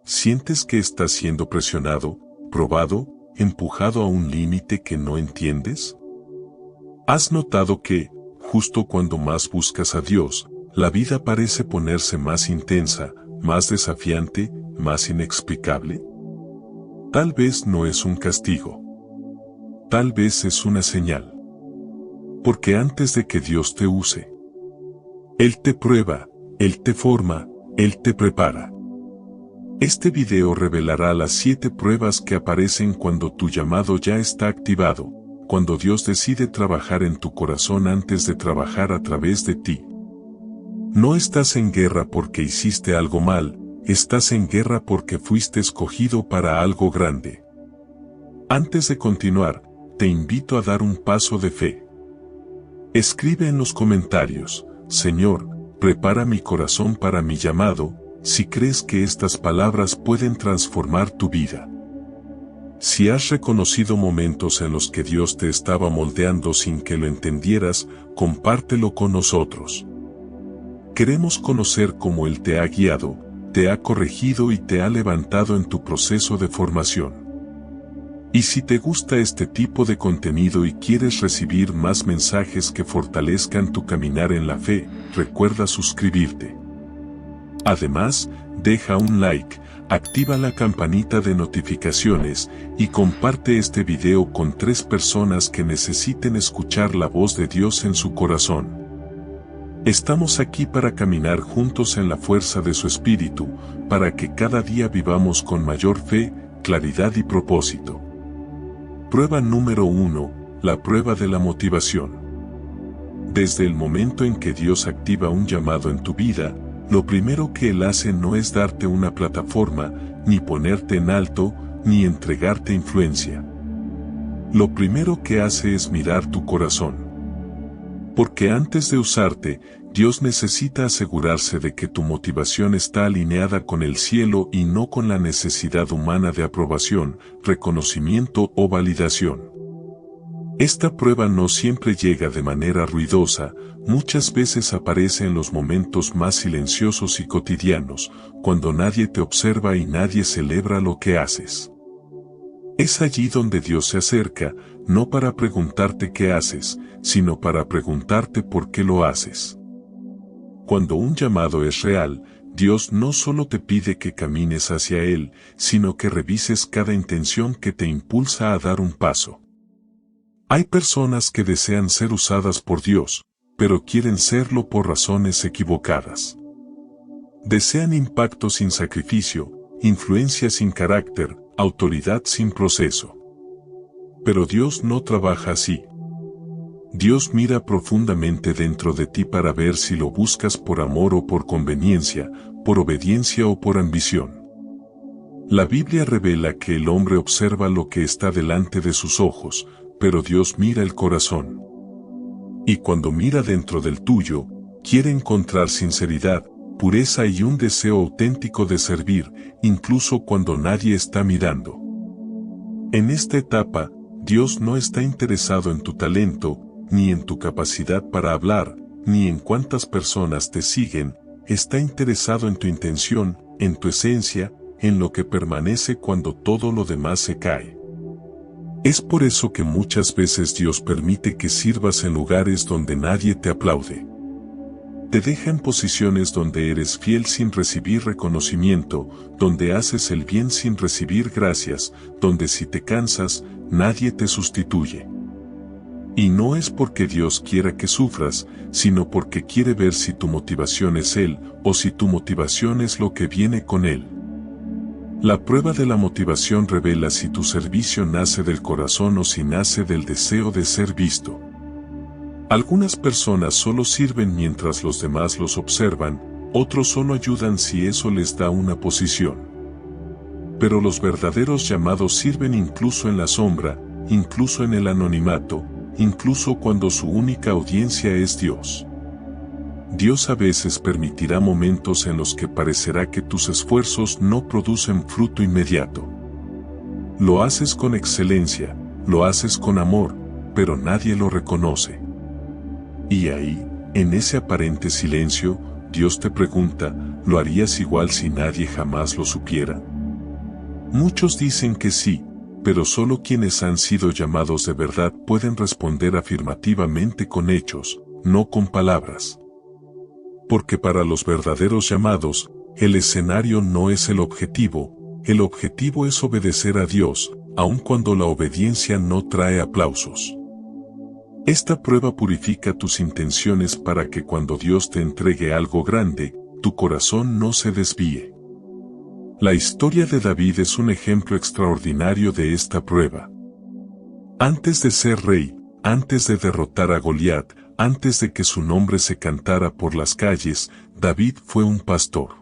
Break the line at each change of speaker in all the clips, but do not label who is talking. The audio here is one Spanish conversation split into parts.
¿Sientes que estás siendo presionado, probado, empujado a un límite que no entiendes? ¿Has notado que, justo cuando más buscas a Dios, la vida parece ponerse más intensa, más desafiante, más inexplicable? Tal vez no es un castigo. Tal vez es una señal. Porque antes de que Dios te use, Él te prueba, Él te forma, Él te prepara. Este video revelará las 7 pruebas que aparecen cuando tu llamado ya está activado, cuando Dios decide trabajar en tu corazón antes de trabajar a través de ti. No estás en guerra porque hiciste algo mal, estás en guerra porque fuiste escogido para algo grande. Antes de continuar, te invito a dar un paso de fe. Escribe en los comentarios, Señor, prepara mi corazón para mi llamado, si crees que estas palabras pueden transformar tu vida. Si has reconocido momentos en los que Dios te estaba moldeando sin que lo entendieras, compártelo con nosotros. Queremos conocer cómo Él te ha guiado, te ha corregido y te ha levantado en tu proceso de formación. Y si te gusta este tipo de contenido y quieres recibir más mensajes que fortalezcan tu caminar en la fe, recuerda suscribirte. Además, deja un like, activa la campanita de notificaciones y comparte este video con 3 personas que necesiten escuchar la voz de Dios en su corazón. Estamos aquí para caminar juntos en la fuerza de su Espíritu, para que cada día vivamos con mayor fe, claridad y propósito. Prueba número 1, la prueba de la motivación. Desde el momento en que Dios activa un llamado en tu vida, lo primero que Él hace no es darte una plataforma, ni ponerte en alto, ni entregarte influencia. Lo primero que hace es mirar tu corazón. Porque antes de usarte, Dios necesita asegurarse de que tu motivación está alineada con el cielo y no con la necesidad humana de aprobación, reconocimiento o validación. Esta prueba no siempre llega de manera ruidosa, muchas veces aparece en los momentos más silenciosos y cotidianos, cuando nadie te observa y nadie celebra lo que haces. Es allí donde Dios se acerca, no para preguntarte qué haces, sino para preguntarte por qué lo haces. Cuando un llamado es real, Dios no solo te pide que camines hacia Él, sino que revises cada intención que te impulsa a dar un paso. Hay personas que desean ser usadas por Dios, pero quieren serlo por razones equivocadas. Desean impacto sin sacrificio, influencia sin carácter, autoridad sin proceso. Pero Dios no trabaja así. Dios mira profundamente dentro de ti para ver si lo buscas por amor o por conveniencia, por obediencia o por ambición. La Biblia revela que el hombre observa lo que está delante de sus ojos, pero Dios mira el corazón. Y cuando mira dentro del tuyo, quiere encontrar sinceridad, pureza y un deseo auténtico de servir, incluso cuando nadie está mirando. En esta etapa, Dios no está interesado en tu talento, ni en tu capacidad para hablar, ni en cuántas personas te siguen, está interesado en tu intención, en tu esencia, en lo que permanece cuando todo lo demás se cae. Es por eso que muchas veces Dios permite que sirvas en lugares donde nadie te aplaude. Te deja en posiciones donde eres fiel sin recibir reconocimiento, donde haces el bien sin recibir gracias, donde si te cansas, nadie te sustituye. Y no es porque Dios quiera que sufras, sino porque quiere ver si tu motivación es Él, o si tu motivación es lo que viene con Él. La prueba de la motivación revela si tu servicio nace del corazón o si nace del deseo de ser visto. Algunas personas solo sirven mientras los demás los observan, otros solo ayudan si eso les da una posición. Pero los verdaderos llamados sirven incluso en la sombra, incluso en el anonimato, incluso cuando su única audiencia es Dios. Dios a veces permitirá momentos en los que parecerá que tus esfuerzos no producen fruto inmediato. Lo haces con excelencia, lo haces con amor, pero nadie lo reconoce. Y ahí, en ese aparente silencio, Dios te pregunta, ¿lo harías igual si nadie jamás lo supiera? Muchos dicen que sí, pero solo quienes han sido llamados de verdad pueden responder afirmativamente con hechos, no con palabras. Porque para los verdaderos llamados, el escenario no es el objetivo es obedecer a Dios, aun cuando la obediencia no trae aplausos. Esta prueba purifica tus intenciones para que cuando Dios te entregue algo grande, tu corazón no se desvíe. La historia de David es un ejemplo extraordinario de esta prueba. Antes de ser rey, antes de derrotar a Goliat, antes de que su nombre se cantara por las calles, David fue un pastor.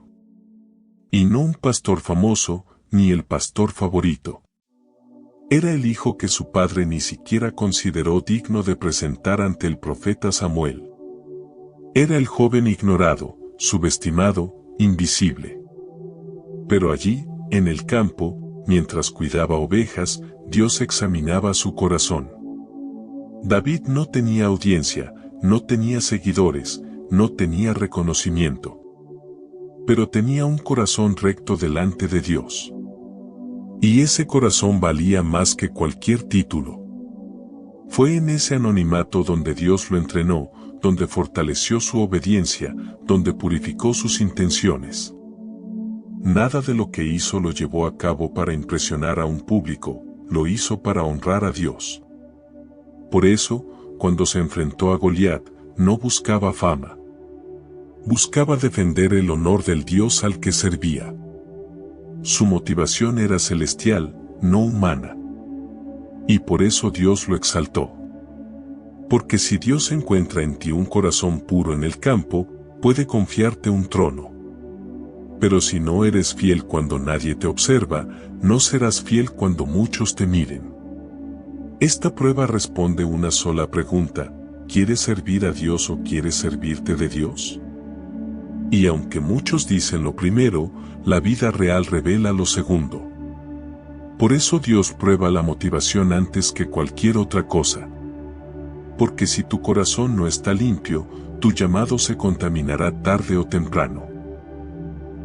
Y no un pastor famoso, ni el pastor favorito. Era el hijo que su padre ni siquiera consideró digno de presentar ante el profeta Samuel. Era el joven ignorado, subestimado, invisible. Pero allí, en el campo, mientras cuidaba ovejas, Dios examinaba su corazón. David no tenía audiencia, no tenía seguidores, no tenía reconocimiento. Pero tenía un corazón recto delante de Dios. Y ese corazón valía más que cualquier título. Fue en ese anonimato donde Dios lo entrenó, donde fortaleció su obediencia, donde purificó sus intenciones. Nada de lo que hizo lo llevó a cabo para impresionar a un público, lo hizo para honrar a Dios. Por eso, cuando se enfrentó a Goliat, no buscaba fama. Buscaba defender el honor del Dios al que servía. Su motivación era celestial, no humana. Y por eso Dios lo exaltó. Porque si Dios encuentra en ti un corazón puro en el campo, puede confiarte un trono. Pero si no eres fiel cuando nadie te observa, no serás fiel cuando muchos te miren. Esta prueba responde una sola pregunta: ¿quieres servir a Dios o quieres servirte de Dios? Y aunque muchos dicen lo primero, la vida real revela lo segundo. Por eso Dios prueba la motivación antes que cualquier otra cosa. Porque si tu corazón no está limpio, tu llamado se contaminará tarde o temprano.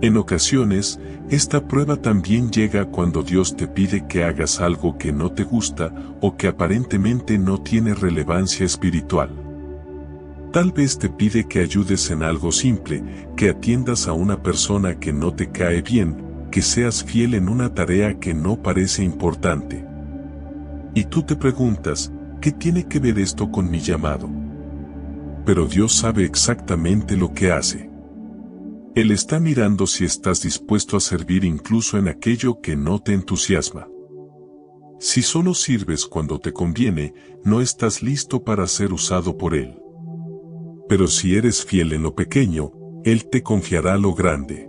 En ocasiones, esta prueba también llega cuando Dios te pide que hagas algo que no te gusta o que aparentemente no tiene relevancia espiritual. Tal vez te pide que ayudes en algo simple, que atiendas a una persona que no te cae bien, que seas fiel en una tarea que no parece importante. Y tú te preguntas, ¿qué tiene que ver esto con mi llamado? Pero Dios sabe exactamente lo que hace. Él está mirando si estás dispuesto a servir incluso en aquello que no te entusiasma. Si solo sirves cuando te conviene, no estás listo para ser usado por Él. Pero si eres fiel en lo pequeño, Él te confiará lo grande.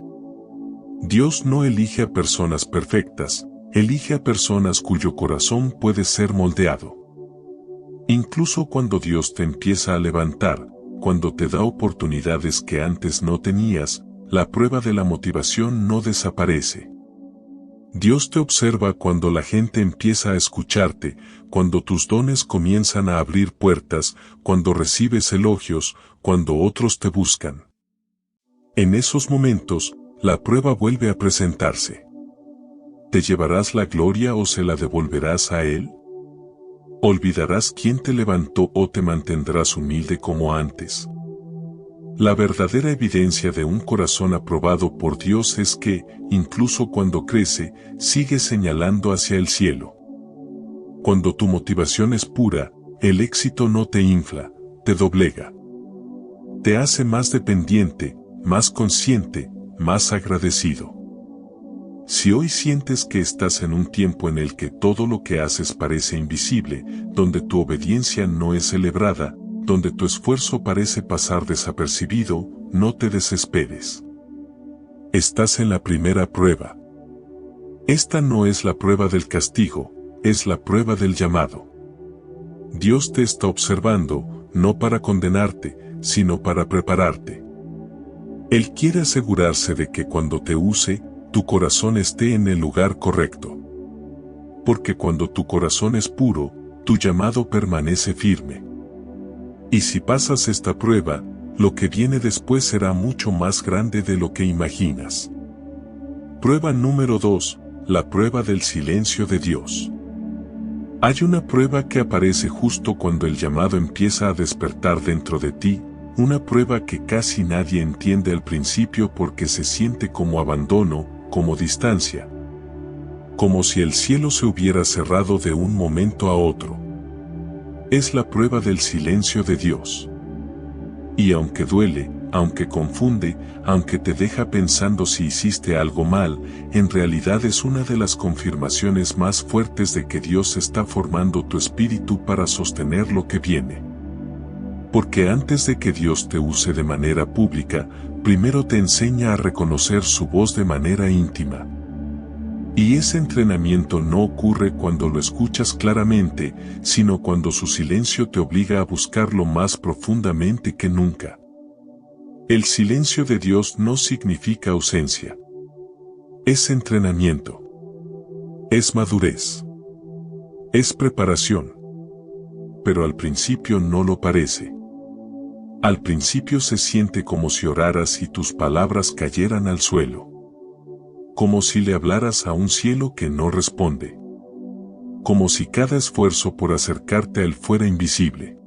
Dios no elige a personas perfectas, elige a personas cuyo corazón puede ser moldeado. Incluso cuando Dios te empieza a levantar, cuando te da oportunidades que antes no tenías, la prueba de la motivación no desaparece. Dios te observa cuando la gente empieza a escucharte, cuando tus dones comienzan a abrir puertas, cuando recibes elogios, cuando otros te buscan. En esos momentos, la prueba vuelve a presentarse. ¿Te llevarás la gloria o se la devolverás a Él? ¿Olvidarás quién te levantó o te mantendrás humilde como antes? La verdadera evidencia de un corazón aprobado por Dios es que, incluso cuando crece, sigue señalando hacia el cielo. Cuando tu motivación es pura, el éxito no te infla, te doblega. Te hace más dependiente, más consciente, más agradecido. Si hoy sientes que estás en un tiempo en el que todo lo que haces parece invisible, donde tu obediencia no es celebrada, donde tu esfuerzo parece pasar desapercibido, no te desesperes. Estás en la primera prueba. Esta no es la prueba del castigo, es la prueba del llamado. Dios te está observando, no para condenarte, sino para prepararte. Él quiere asegurarse de que cuando te use, tu corazón esté en el lugar correcto. Porque cuando tu corazón es puro, tu llamado permanece firme. Y si pasas esta prueba, lo que viene después será mucho más grande de lo que imaginas. Prueba número 2, la prueba del silencio de Dios. Hay una prueba que aparece justo cuando el llamado empieza a despertar dentro de ti, una prueba que casi nadie entiende al principio porque se siente como abandono, como distancia. Como si el cielo se hubiera cerrado de un momento a otro. Es la prueba del silencio de Dios. Y aunque duele, aunque confunde, aunque te deja pensando si hiciste algo mal, en realidad es una de las confirmaciones más fuertes de que Dios está formando tu espíritu para sostener lo que viene. Porque antes de que Dios te use de manera pública, primero te enseña a reconocer su voz de manera íntima. Y ese entrenamiento no ocurre cuando lo escuchas claramente, sino cuando su silencio te obliga a buscarlo más profundamente que nunca. El silencio de Dios no significa ausencia. Es entrenamiento. Es madurez. Es preparación. Pero al principio no lo parece. Al principio se siente como si oraras y tus palabras cayeran al suelo. Como si le hablaras a un cielo que no responde. Como si cada esfuerzo por acercarte a él fuera invisible.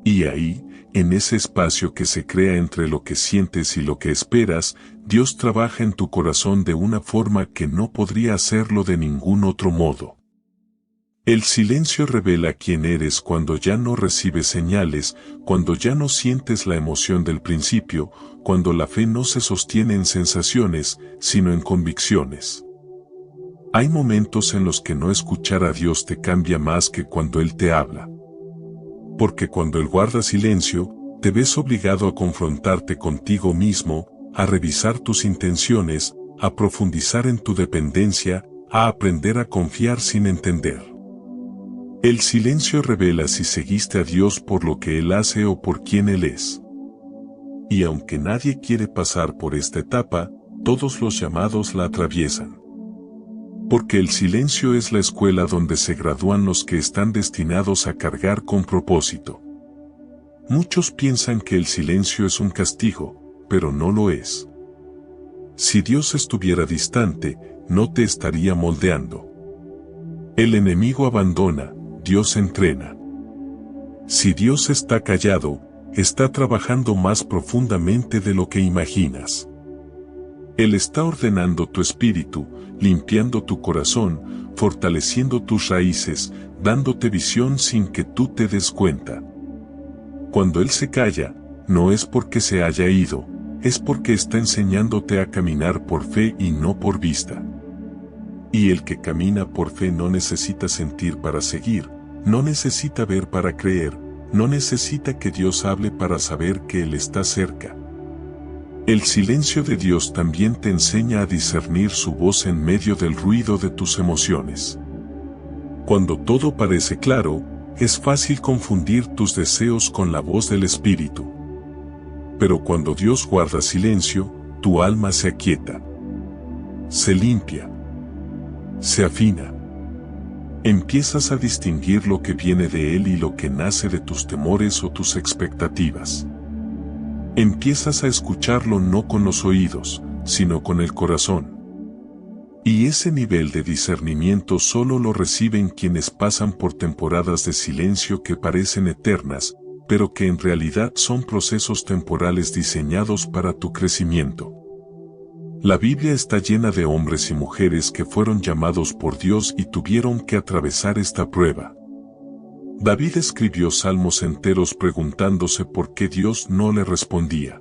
Y ahí, en ese espacio que se crea entre lo que sientes y lo que esperas, Dios trabaja en tu corazón de una forma que no podría hacerlo de ningún otro modo. El silencio revela quién eres cuando ya no recibes señales, cuando ya no sientes la emoción del principio, cuando la fe no se sostiene en sensaciones, sino en convicciones. Hay momentos en los que no escuchar a Dios te cambia más que cuando Él te habla. Porque cuando Él guarda silencio, te ves obligado a confrontarte contigo mismo, a revisar tus intenciones, a profundizar en tu dependencia, a aprender a confiar sin entender. El silencio revela si seguiste a Dios por lo que Él hace o por quién Él es. Y aunque nadie quiere pasar por esta etapa, todos los llamados la atraviesan. Porque el silencio es la escuela donde se gradúan los que están destinados a cargar con propósito. Muchos piensan que el silencio es un castigo, pero no lo es. Si Dios estuviera distante, no te estaría moldeando. El enemigo abandona, Dios entrena. Si Dios está callado, está trabajando más profundamente de lo que imaginas. Él está ordenando tu espíritu, limpiando tu corazón, fortaleciendo tus raíces, dándote visión sin que tú te des cuenta. Cuando Él se calla, no es porque se haya ido, es porque está enseñándote a caminar por fe y no por vista. Y el que camina por fe no necesita sentir para seguir, no necesita ver para creer, no necesita que Dios hable para saber que Él está cerca. El silencio de Dios también te enseña a discernir su voz en medio del ruido de tus emociones. Cuando todo parece claro, es fácil confundir tus deseos con la voz del Espíritu. Pero cuando Dios guarda silencio, tu alma se aquieta. Se limpia. Se afina. Empiezas a distinguir lo que viene de Él y lo que nace de tus temores o tus expectativas. Empiezas a escucharlo no con los oídos, sino con el corazón. Y ese nivel de discernimiento solo lo reciben quienes pasan por temporadas de silencio que parecen eternas, pero que en realidad son procesos temporales diseñados para tu crecimiento. La Biblia está llena de hombres y mujeres que fueron llamados por Dios y tuvieron que atravesar esta prueba. David escribió salmos enteros preguntándose por qué Dios no le respondía.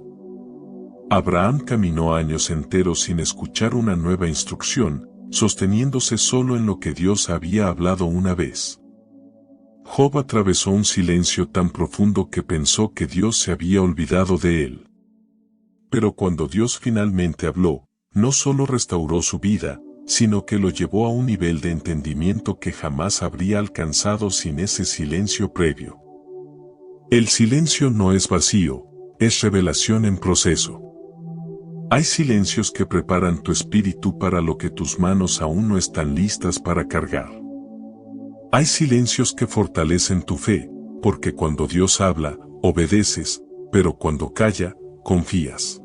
Abraham caminó años enteros sin escuchar una nueva instrucción, sosteniéndose solo en lo que Dios había hablado una vez. Job atravesó un silencio tan profundo que pensó que Dios se había olvidado de él. Pero cuando Dios finalmente habló, no solo restauró su vida, sino que lo llevó a un nivel de entendimiento que jamás habría alcanzado sin ese silencio previo. El silencio no es vacío, es revelación en proceso. Hay silencios que preparan tu espíritu para lo que tus manos aún no están listas para cargar. Hay silencios que fortalecen tu fe, porque cuando Dios habla, obedeces, pero cuando calla, confías.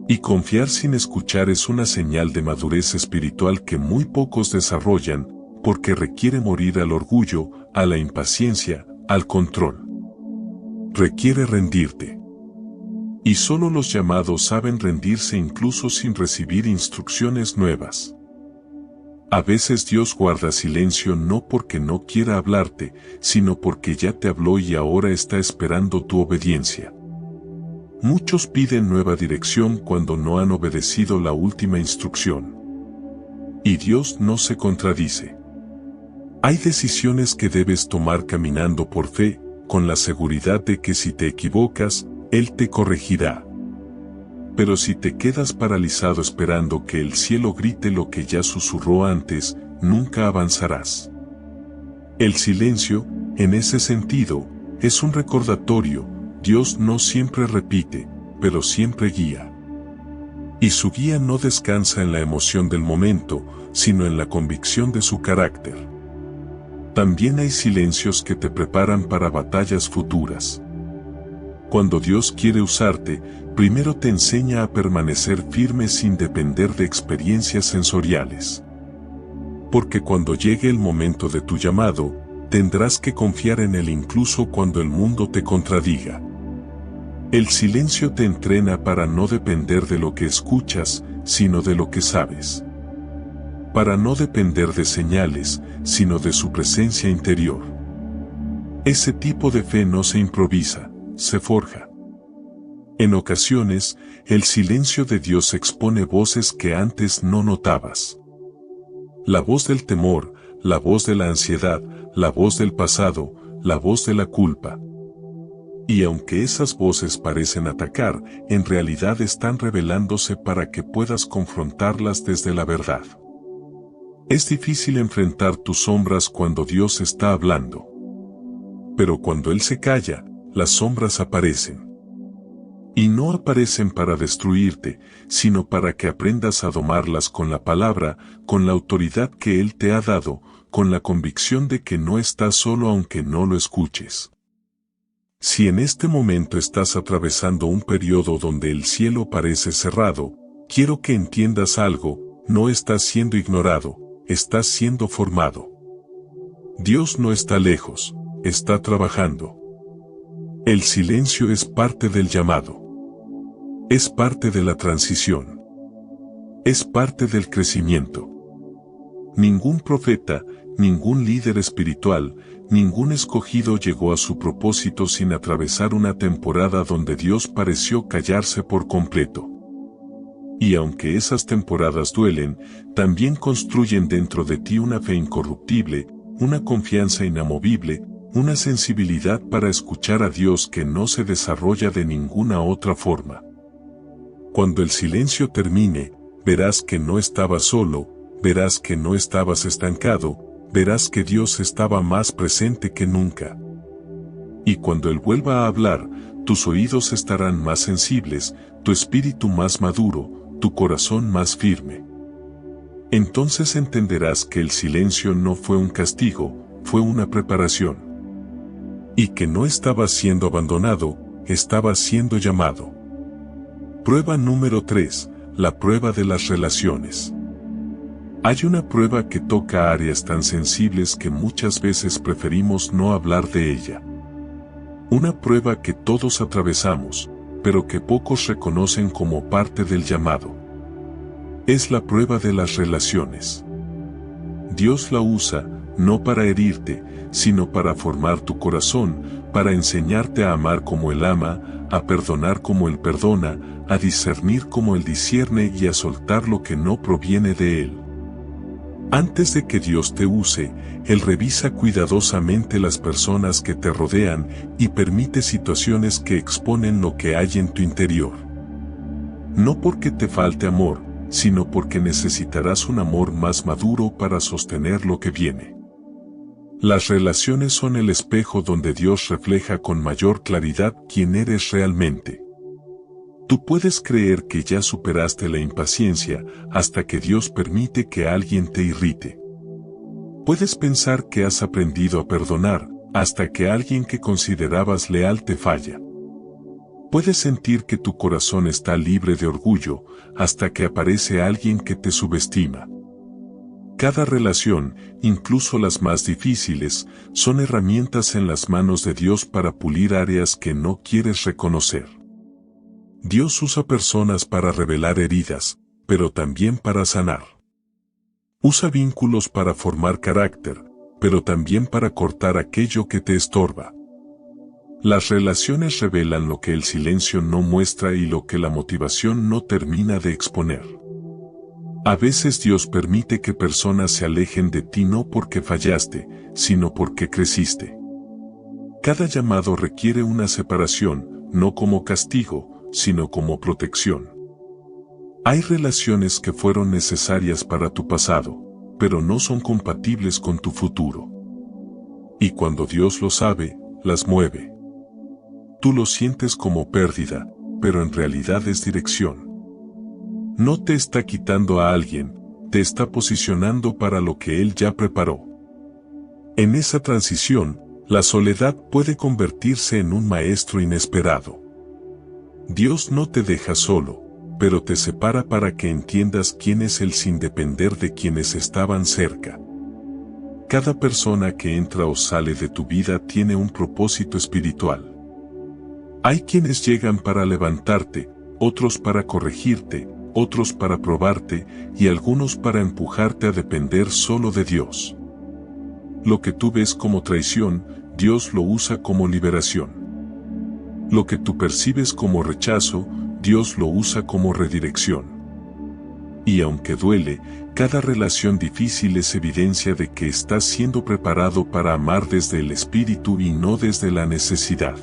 Y confiar sin escuchar es una señal de madurez espiritual que muy pocos desarrollan, porque requiere morir al orgullo, a la impaciencia, al control. Requiere rendirte. Y solo los llamados saben rendirse incluso sin recibir instrucciones nuevas. A veces Dios guarda silencio no porque no quiera hablarte, sino porque ya te habló y ahora está esperando tu obediencia. Muchos piden nueva dirección cuando no han obedecido la última instrucción. Y Dios no se contradice. Hay decisiones que debes tomar caminando por fe, con la seguridad de que si te equivocas, Él te corregirá. Pero si te quedas paralizado esperando que el cielo grite lo que ya susurró antes, nunca avanzarás. El silencio, en ese sentido, es un recordatorio. Dios no siempre repite, pero siempre guía. Y su guía no descansa en la emoción del momento, sino en la convicción de su carácter. También hay silencios que te preparan para batallas futuras. Cuando Dios quiere usarte, primero te enseña a permanecer firme sin depender de experiencias sensoriales. Porque cuando llegue el momento de tu llamado, tendrás que confiar en Él incluso cuando el mundo te contradiga. El silencio te entrena para no depender de lo que escuchas, sino de lo que sabes. Para no depender de señales, sino de su presencia interior. Ese tipo de fe no se improvisa, se forja. En ocasiones, el silencio de Dios expone voces que antes no notabas. La voz del temor, la voz de la ansiedad, la voz del pasado, la voz de la culpa. Y aunque esas voces parecen atacar, en realidad están revelándose para que puedas confrontarlas desde la verdad. Es difícil enfrentar tus sombras cuando Dios está hablando. Pero cuando Él se calla, las sombras aparecen. Y no aparecen para destruirte, sino para que aprendas a domarlas con la palabra, con la autoridad que Él te ha dado, con la convicción de que no estás solo aunque no lo escuches. Si en este momento estás atravesando un periodo donde el cielo parece cerrado, quiero que entiendas algo: no estás siendo ignorado, estás siendo formado. Dios no está lejos, está trabajando. El silencio es parte del llamado. Es parte de la transición. Es parte del crecimiento. Ningún profeta, ningún líder espiritual, ningún escogido llegó a su propósito sin atravesar una temporada donde Dios pareció callarse por completo. Y aunque esas temporadas duelen, también construyen dentro de ti una fe incorruptible, una confianza inamovible, una sensibilidad para escuchar a Dios que no se desarrolla de ninguna otra forma. Cuando el silencio termine, verás que no estabas solo, verás que no estabas estancado, verás que Dios estaba más presente que nunca. Y cuando Él vuelva a hablar, tus oídos estarán más sensibles, tu espíritu más maduro, tu corazón más firme. Entonces entenderás que el silencio no fue un castigo, fue una preparación. Y que no estabas siendo abandonado, estabas siendo llamado. Prueba número 3, la prueba de las relaciones. Hay una prueba que toca áreas tan sensibles que muchas veces preferimos no hablar de ella. Una prueba que todos atravesamos, pero que pocos reconocen como parte del llamado. Es la prueba de las relaciones. Dios la usa, no para herirte, sino para formar tu corazón, para enseñarte a amar como Él ama, a perdonar como Él perdona, a discernir como Él discierne y a soltar lo que no proviene de Él. Antes de que Dios te use, Él revisa cuidadosamente las personas que te rodean y permite situaciones que exponen lo que hay en tu interior. No porque te falte amor, sino porque necesitarás un amor más maduro para sostener lo que viene. Las relaciones son el espejo donde Dios refleja con mayor claridad quién eres realmente. Tú puedes creer que ya superaste la impaciencia hasta que Dios permite que alguien te irrite. Puedes pensar que has aprendido a perdonar hasta que alguien que considerabas leal te falla. Puedes sentir que tu corazón está libre de orgullo hasta que aparece alguien que te subestima. Cada relación, incluso las más difíciles, son herramientas en las manos de Dios para pulir áreas que no quieres reconocer. Dios usa personas para revelar heridas, pero también para sanar. Usa vínculos para formar carácter, pero también para cortar aquello que te estorba. Las relaciones revelan lo que el silencio no muestra y lo que la motivación no termina de exponer. A veces Dios permite que personas se alejen de ti no porque fallaste, sino porque creciste. Cada llamado requiere una separación, no como castigo, sino como protección. Hay relaciones que fueron necesarias para tu pasado, pero no son compatibles con tu futuro. Y cuando Dios lo sabe, las mueve. Tú lo sientes como pérdida, pero en realidad es dirección. No te está quitando a alguien, te está posicionando para lo que Él ya preparó. En esa transición, la soledad puede convertirse en un maestro inesperado. Dios no te deja solo, pero te separa para que entiendas quién es Él sin depender de quienes estaban cerca. Cada persona que entra o sale de tu vida tiene un propósito espiritual. Hay quienes llegan para levantarte, otros para corregirte, otros para probarte y algunos para empujarte a depender solo de Dios. Lo que tú ves como traición, Dios lo usa como liberación. Lo que tú percibes como rechazo, Dios lo usa como redirección. Y aunque duele, cada relación difícil es evidencia de que estás siendo preparado para amar desde el espíritu y no desde la necesidad.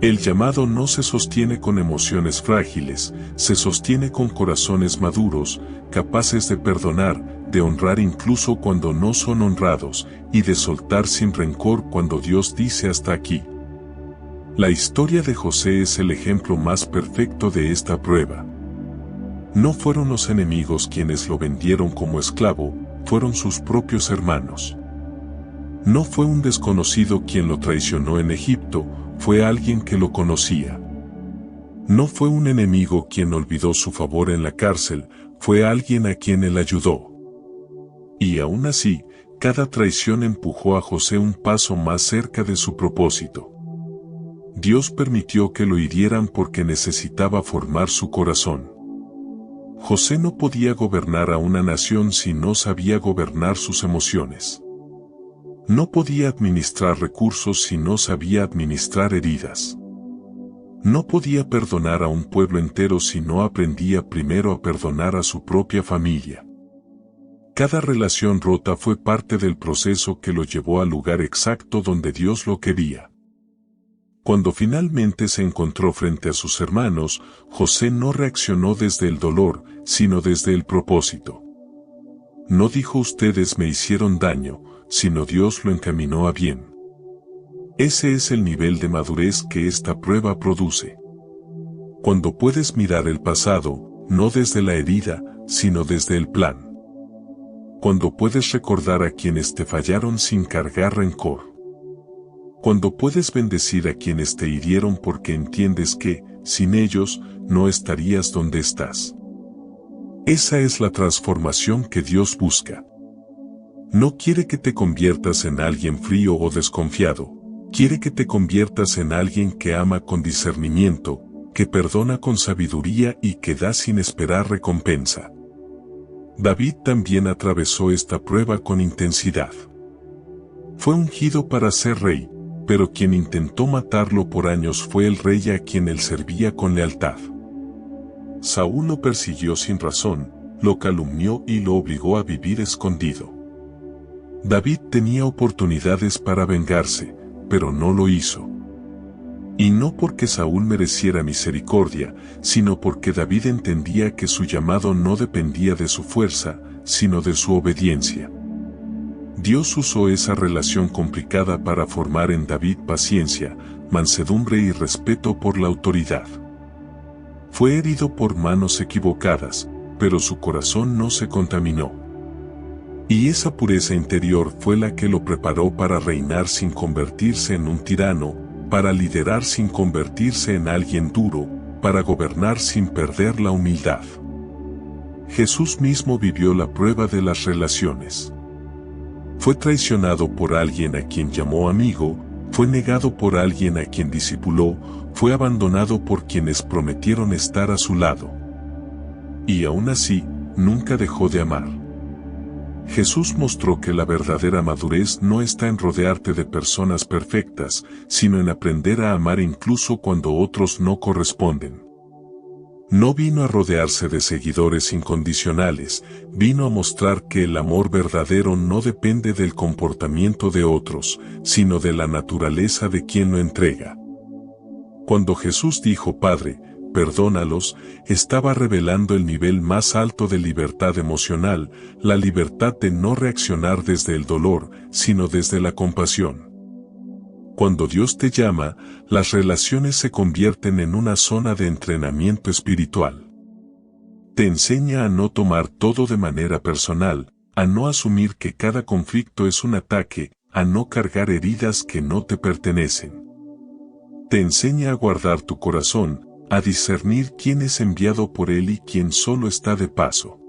El llamado no se sostiene con emociones frágiles, se sostiene con corazones maduros, capaces de perdonar, de honrar incluso cuando no son honrados, y de soltar sin rencor cuando Dios dice hasta aquí. La historia de José es el ejemplo más perfecto de esta prueba. No fueron los enemigos quienes lo vendieron como esclavo, fueron sus propios hermanos. No fue un desconocido quien lo traicionó en Egipto, fue alguien que lo conocía. No fue un enemigo quien olvidó su favor en la cárcel, fue alguien a quien él ayudó. Y aún así, cada traición empujó a José un paso más cerca de su propósito. Dios permitió que lo hirieran porque necesitaba formar su corazón. José no podía gobernar a una nación si no sabía gobernar sus emociones. No podía administrar recursos si no sabía administrar heridas. No podía perdonar a un pueblo entero si no aprendía primero a perdonar a su propia familia. Cada relación rota fue parte del proceso que lo llevó al lugar exacto donde Dios lo quería. Cuando finalmente se encontró frente a sus hermanos, José no reaccionó desde el dolor, sino desde el propósito. No dijo ustedes me hicieron daño, sino Dios lo encaminó a bien. Ese es el nivel de madurez que esta prueba produce. Cuando puedes mirar el pasado, no desde la herida, sino desde el plan. Cuando puedes recordar a quienes te fallaron sin cargar rencor. Cuando puedes bendecir a quienes te hirieron porque entiendes que, sin ellos, no estarías donde estás. Esa es la transformación que Dios busca. No quiere que te conviertas en alguien frío o desconfiado, quiere que te conviertas en alguien que ama con discernimiento, que perdona con sabiduría y que da sin esperar recompensa. David también atravesó esta prueba con intensidad. Fue ungido para ser rey, pero quien intentó matarlo por años fue el rey a quien él servía con lealtad. Saúl lo persiguió sin razón, lo calumnió y lo obligó a vivir escondido. David tenía oportunidades para vengarse, pero no lo hizo. Y no porque Saúl mereciera misericordia, sino porque David entendía que su llamado no dependía de su fuerza, sino de su obediencia. Dios usó esa relación complicada para formar en David paciencia, mansedumbre y respeto por la autoridad. Fue herido por manos equivocadas, pero su corazón no se contaminó. Y esa pureza interior fue la que lo preparó para reinar sin convertirse en un tirano, para liderar sin convertirse en alguien duro, para gobernar sin perder la humildad. Jesús mismo vivió la prueba de las relaciones. Fue traicionado por alguien a quien llamó amigo, fue negado por alguien a quien discipuló, fue abandonado por quienes prometieron estar a su lado. Y aún así, nunca dejó de amar. Jesús mostró que la verdadera madurez no está en rodearte de personas perfectas, sino en aprender a amar incluso cuando otros no corresponden. No vino a rodearse de seguidores incondicionales, vino a mostrar que el amor verdadero no depende del comportamiento de otros, sino de la naturaleza de quien lo entrega. Cuando Jesús dijo Padre, perdónalos, estaba revelando el nivel más alto de libertad emocional, la libertad de no reaccionar desde el dolor, sino desde la compasión. Cuando Dios te llama, las relaciones se convierten en una zona de entrenamiento espiritual. Te enseña a no tomar todo de manera personal, a no asumir que cada conflicto es un ataque, a no cargar heridas que no te pertenecen. Te enseña a guardar tu corazón, a discernir quién es enviado por Él y quién solo está de paso.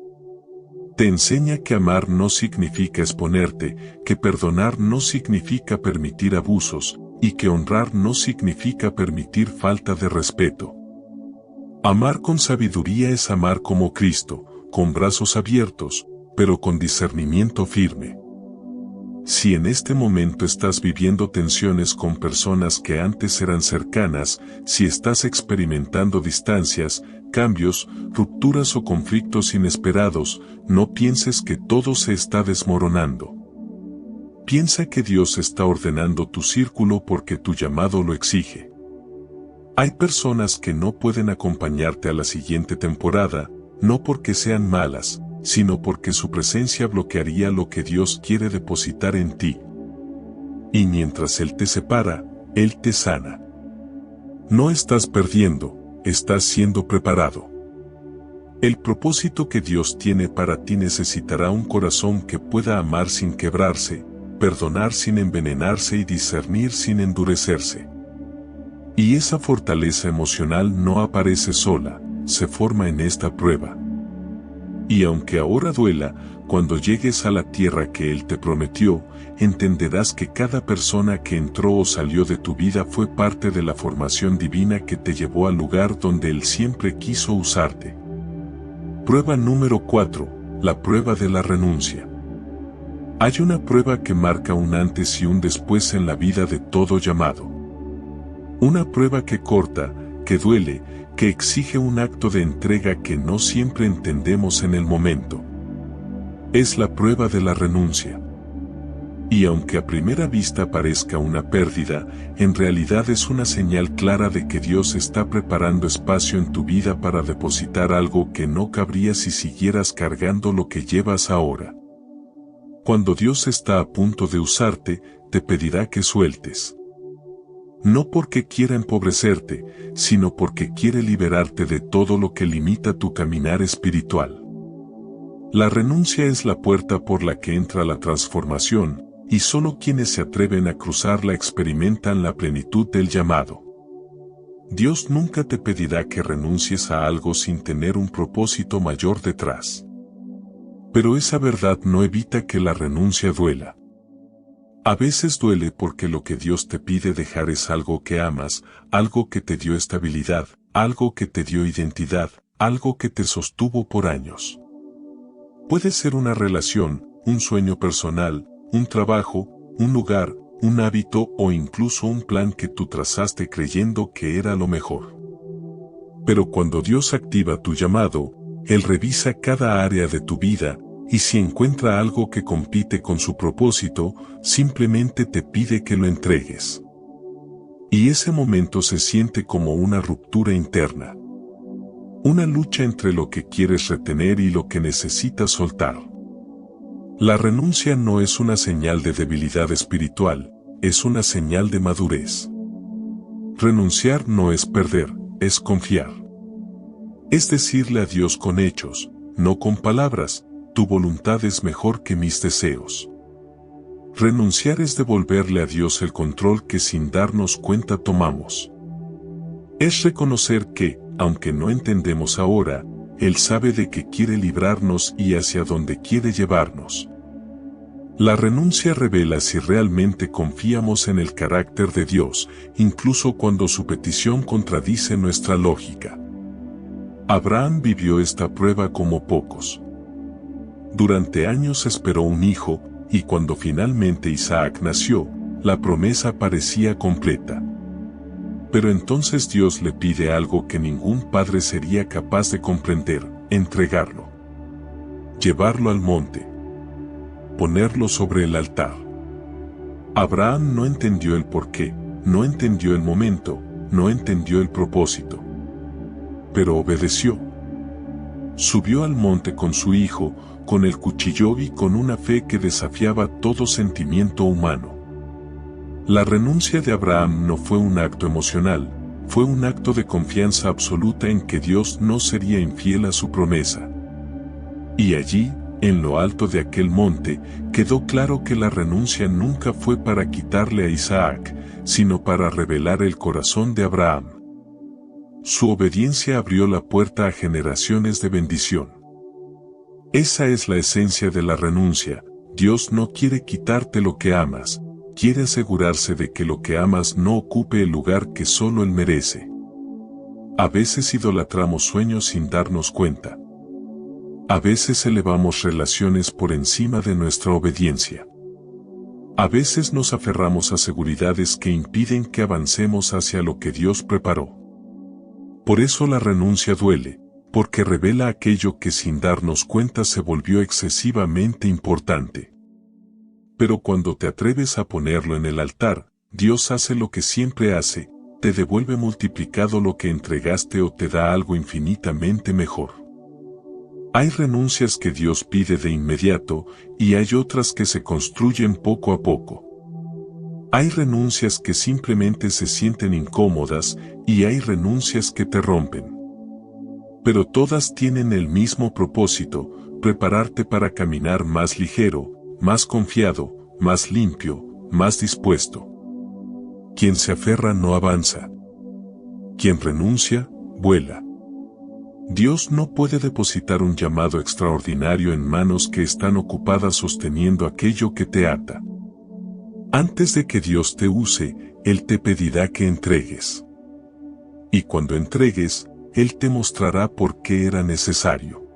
Te enseña que amar no significa exponerte, que perdonar no significa permitir abusos, y que honrar no significa permitir falta de respeto. Amar con sabiduría es amar como Cristo, con brazos abiertos, pero con discernimiento firme. Si en este momento estás viviendo tensiones con personas que antes eran cercanas, si estás experimentando distancias, cambios, rupturas o conflictos inesperados, no pienses que todo se está desmoronando. Piensa que Dios está ordenando tu círculo porque tu llamado lo exige. Hay personas que no pueden acompañarte a la siguiente temporada, no porque sean malas, sino porque su presencia bloquearía lo que Dios quiere depositar en ti. Y mientras Él te separa, Él te sana. No estás perdiendo, estás siendo preparado. El propósito que Dios tiene para ti necesitará un corazón que pueda amar sin quebrarse, perdonar sin envenenarse y discernir sin endurecerse. Y esa fortaleza emocional no aparece sola, se forma en esta prueba. Y aunque ahora duela, cuando llegues a la tierra que Él te prometió, entenderás que cada persona que entró o salió de tu vida fue parte de la formación divina que te llevó al lugar donde Él siempre quiso usarte. Prueba número 4, la prueba de la renuncia. Hay una prueba que marca un antes y un después en la vida de todo llamado. Una prueba que corta, que duele, que exige un acto de entrega que no siempre entendemos en el momento. Es la prueba de la renuncia. Y aunque a primera vista parezca una pérdida, en realidad es una señal clara de que Dios está preparando espacio en tu vida para depositar algo que no cabría si siguieras cargando lo que llevas ahora. Cuando Dios está a punto de usarte, te pedirá que sueltes. No porque quiera empobrecerte, sino porque quiere liberarte de todo lo que limita tu caminar espiritual. La renuncia es la puerta por la que entra la transformación, y solo quienes se atreven a cruzarla experimentan la plenitud del llamado. Dios nunca te pedirá que renuncies a algo sin tener un propósito mayor detrás. Pero esa verdad no evita que la renuncia duela. A veces duele porque lo que Dios te pide dejar es algo que amas, algo que te dio estabilidad, algo que te dio identidad, algo que te sostuvo por años. Puede ser una relación, un sueño personal, un trabajo, un lugar, un hábito o incluso un plan que tú trazaste creyendo que era lo mejor. Pero cuando Dios activa tu llamado, Él revisa cada área de tu vida, y si encuentra algo que compite con su propósito, simplemente te pide que lo entregues. Y ese momento se siente como una ruptura interna. Una lucha entre lo que quieres retener y lo que necesitas soltar. La renuncia no es una señal de debilidad espiritual, es una señal de madurez. Renunciar no es perder, es confiar. Es decirle a Dios con hechos, no con palabras, tu voluntad es mejor que mis deseos. Renunciar es devolverle a Dios el control que sin darnos cuenta tomamos. Es reconocer que, aunque no entendemos ahora, Él sabe de qué quiere librarnos y hacia dónde quiere llevarnos. La renuncia revela si realmente confiamos en el carácter de Dios, incluso cuando su petición contradice nuestra lógica. Abraham vivió esta prueba como pocos. Durante años esperó un hijo, y cuando finalmente Isaac nació, la promesa parecía completa. Pero entonces Dios le pide algo que ningún padre sería capaz de comprender: entregarlo. Llevarlo al monte. Ponerlo sobre el altar. Abraham no entendió el porqué, no entendió el momento, no entendió el propósito. Pero obedeció. Subió al monte con su hijo, con el cuchillo y con una fe que desafiaba todo sentimiento humano. La renuncia de Abraham no fue un acto emocional, fue un acto de confianza absoluta en que Dios no sería infiel a su promesa. Y allí, en lo alto de aquel monte, quedó claro que la renuncia nunca fue para quitarle a Isaac, sino para revelar el corazón de Abraham. Su obediencia abrió la puerta a generaciones de bendición. Esa es la esencia de la renuncia. Dios no quiere quitarte lo que amas, quiere asegurarse de que lo que amas no ocupe el lugar que solo Él merece. A veces idolatramos sueños sin darnos cuenta. A veces elevamos relaciones por encima de nuestra obediencia. A veces nos aferramos a seguridades que impiden que avancemos hacia lo que Dios preparó. Por eso la renuncia duele, porque revela aquello que sin darnos cuenta se volvió excesivamente importante. Pero cuando te atreves a ponerlo en el altar, Dios hace lo que siempre hace: te devuelve multiplicado lo que entregaste o te da algo infinitamente mejor. Hay renuncias que Dios pide de inmediato, y hay otras que se construyen poco a poco. Hay renuncias que simplemente se sienten incómodas, y hay renuncias que te rompen. Pero todas tienen el mismo propósito: prepararte para caminar más ligero, más confiado, más limpio, más dispuesto. Quien se aferra no avanza. Quien renuncia, vuela. Dios no puede depositar un llamado extraordinario en manos que están ocupadas sosteniendo aquello que te ata. Antes de que Dios te use, Él te pedirá que entregues. Y cuando entregues, Él te mostrará por qué era necesario.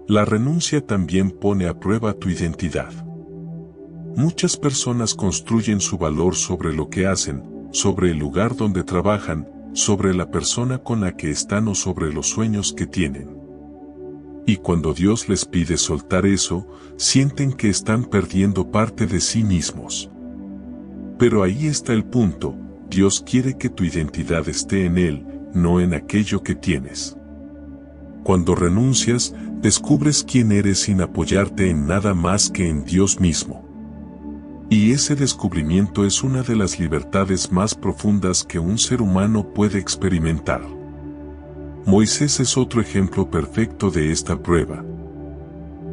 La renuncia también pone a prueba tu identidad. Muchas personas construyen su valor sobre lo que hacen, sobre el lugar donde trabajan, sobre la persona con la que están o sobre los sueños que tienen. Y cuando Dios les pide soltar eso, sienten que están perdiendo parte de sí mismos. Pero ahí está el punto: Dios quiere que tu identidad esté en Él, no en aquello que tienes. Cuando renuncias, descubres quién eres sin apoyarte en nada más que en Dios mismo. Y ese descubrimiento es una de las libertades más profundas que un ser humano puede experimentar. Moisés es otro ejemplo perfecto de esta prueba.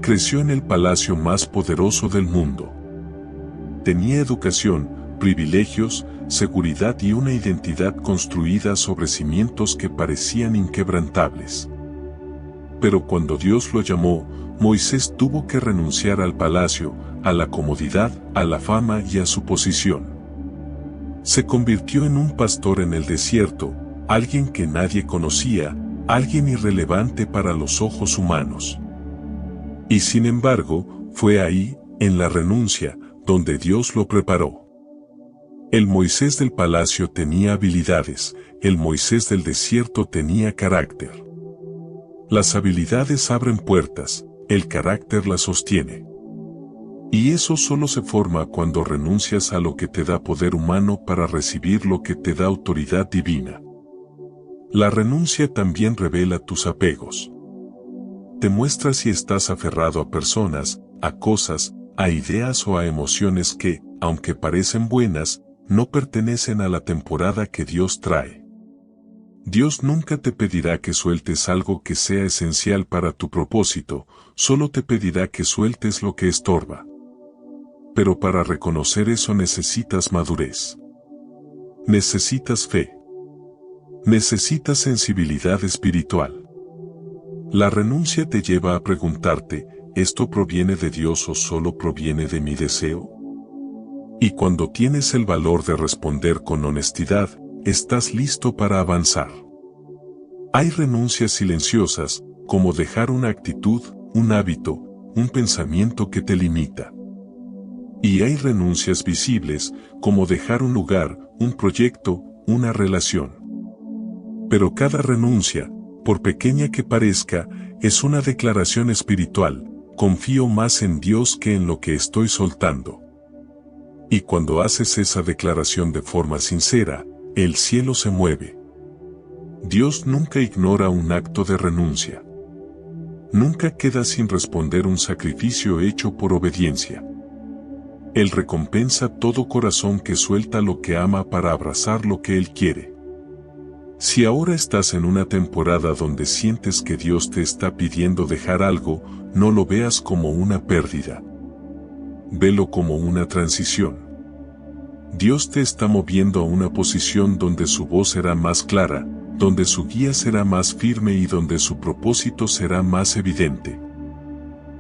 Creció en el palacio más poderoso del mundo. Tenía educación, privilegios, seguridad y una identidad construida sobre cimientos que parecían inquebrantables. Pero cuando Dios lo llamó, Moisés tuvo que renunciar al palacio, a la comodidad, a la fama y a su posición. Se convirtió en un pastor en el desierto, alguien que nadie conocía, alguien irrelevante para los ojos humanos. Y sin embargo, fue ahí, en la renuncia, donde Dios lo preparó. El Moisés del palacio tenía habilidades, el Moisés del desierto tenía carácter. Las habilidades abren puertas, el carácter las sostiene. Y eso solo se forma cuando renuncias a lo que te da poder humano para recibir lo que te da autoridad divina. La renuncia también revela tus apegos. Te muestra si estás aferrado a personas, a cosas, a ideas o a emociones que, aunque parecen buenas, no pertenecen a la temporada que Dios trae. Dios nunca te pedirá que sueltes algo que sea esencial para tu propósito, solo te pedirá que sueltes lo que estorba. Pero para reconocer eso necesitas madurez. Necesitas fe. Necesitas sensibilidad espiritual. La renuncia te lleva a preguntarte, ¿esto proviene de Dios o solo proviene de mi deseo? Y cuando tienes el valor de responder con honestidad, estás listo para avanzar. Hay renuncias silenciosas, como dejar una actitud, un hábito, un pensamiento que te limita. Y hay renuncias visibles, como dejar un lugar, un proyecto, una relación. Pero cada renuncia, por pequeña que parezca, es una declaración espiritual, confío más en Dios que en lo que estoy soltando. Y cuando haces esa declaración de forma sincera, el cielo se mueve. Dios nunca ignora un acto de renuncia. Nunca queda sin responder un sacrificio hecho por obediencia. Él recompensa todo corazón que suelta lo que ama para abrazar lo que Él quiere. Si ahora estás en una temporada donde sientes que Dios te está pidiendo dejar algo, no lo veas como una pérdida. Velo como una transición. Dios te está moviendo a una posición donde su voz será más clara, donde su guía será más firme y donde su propósito será más evidente.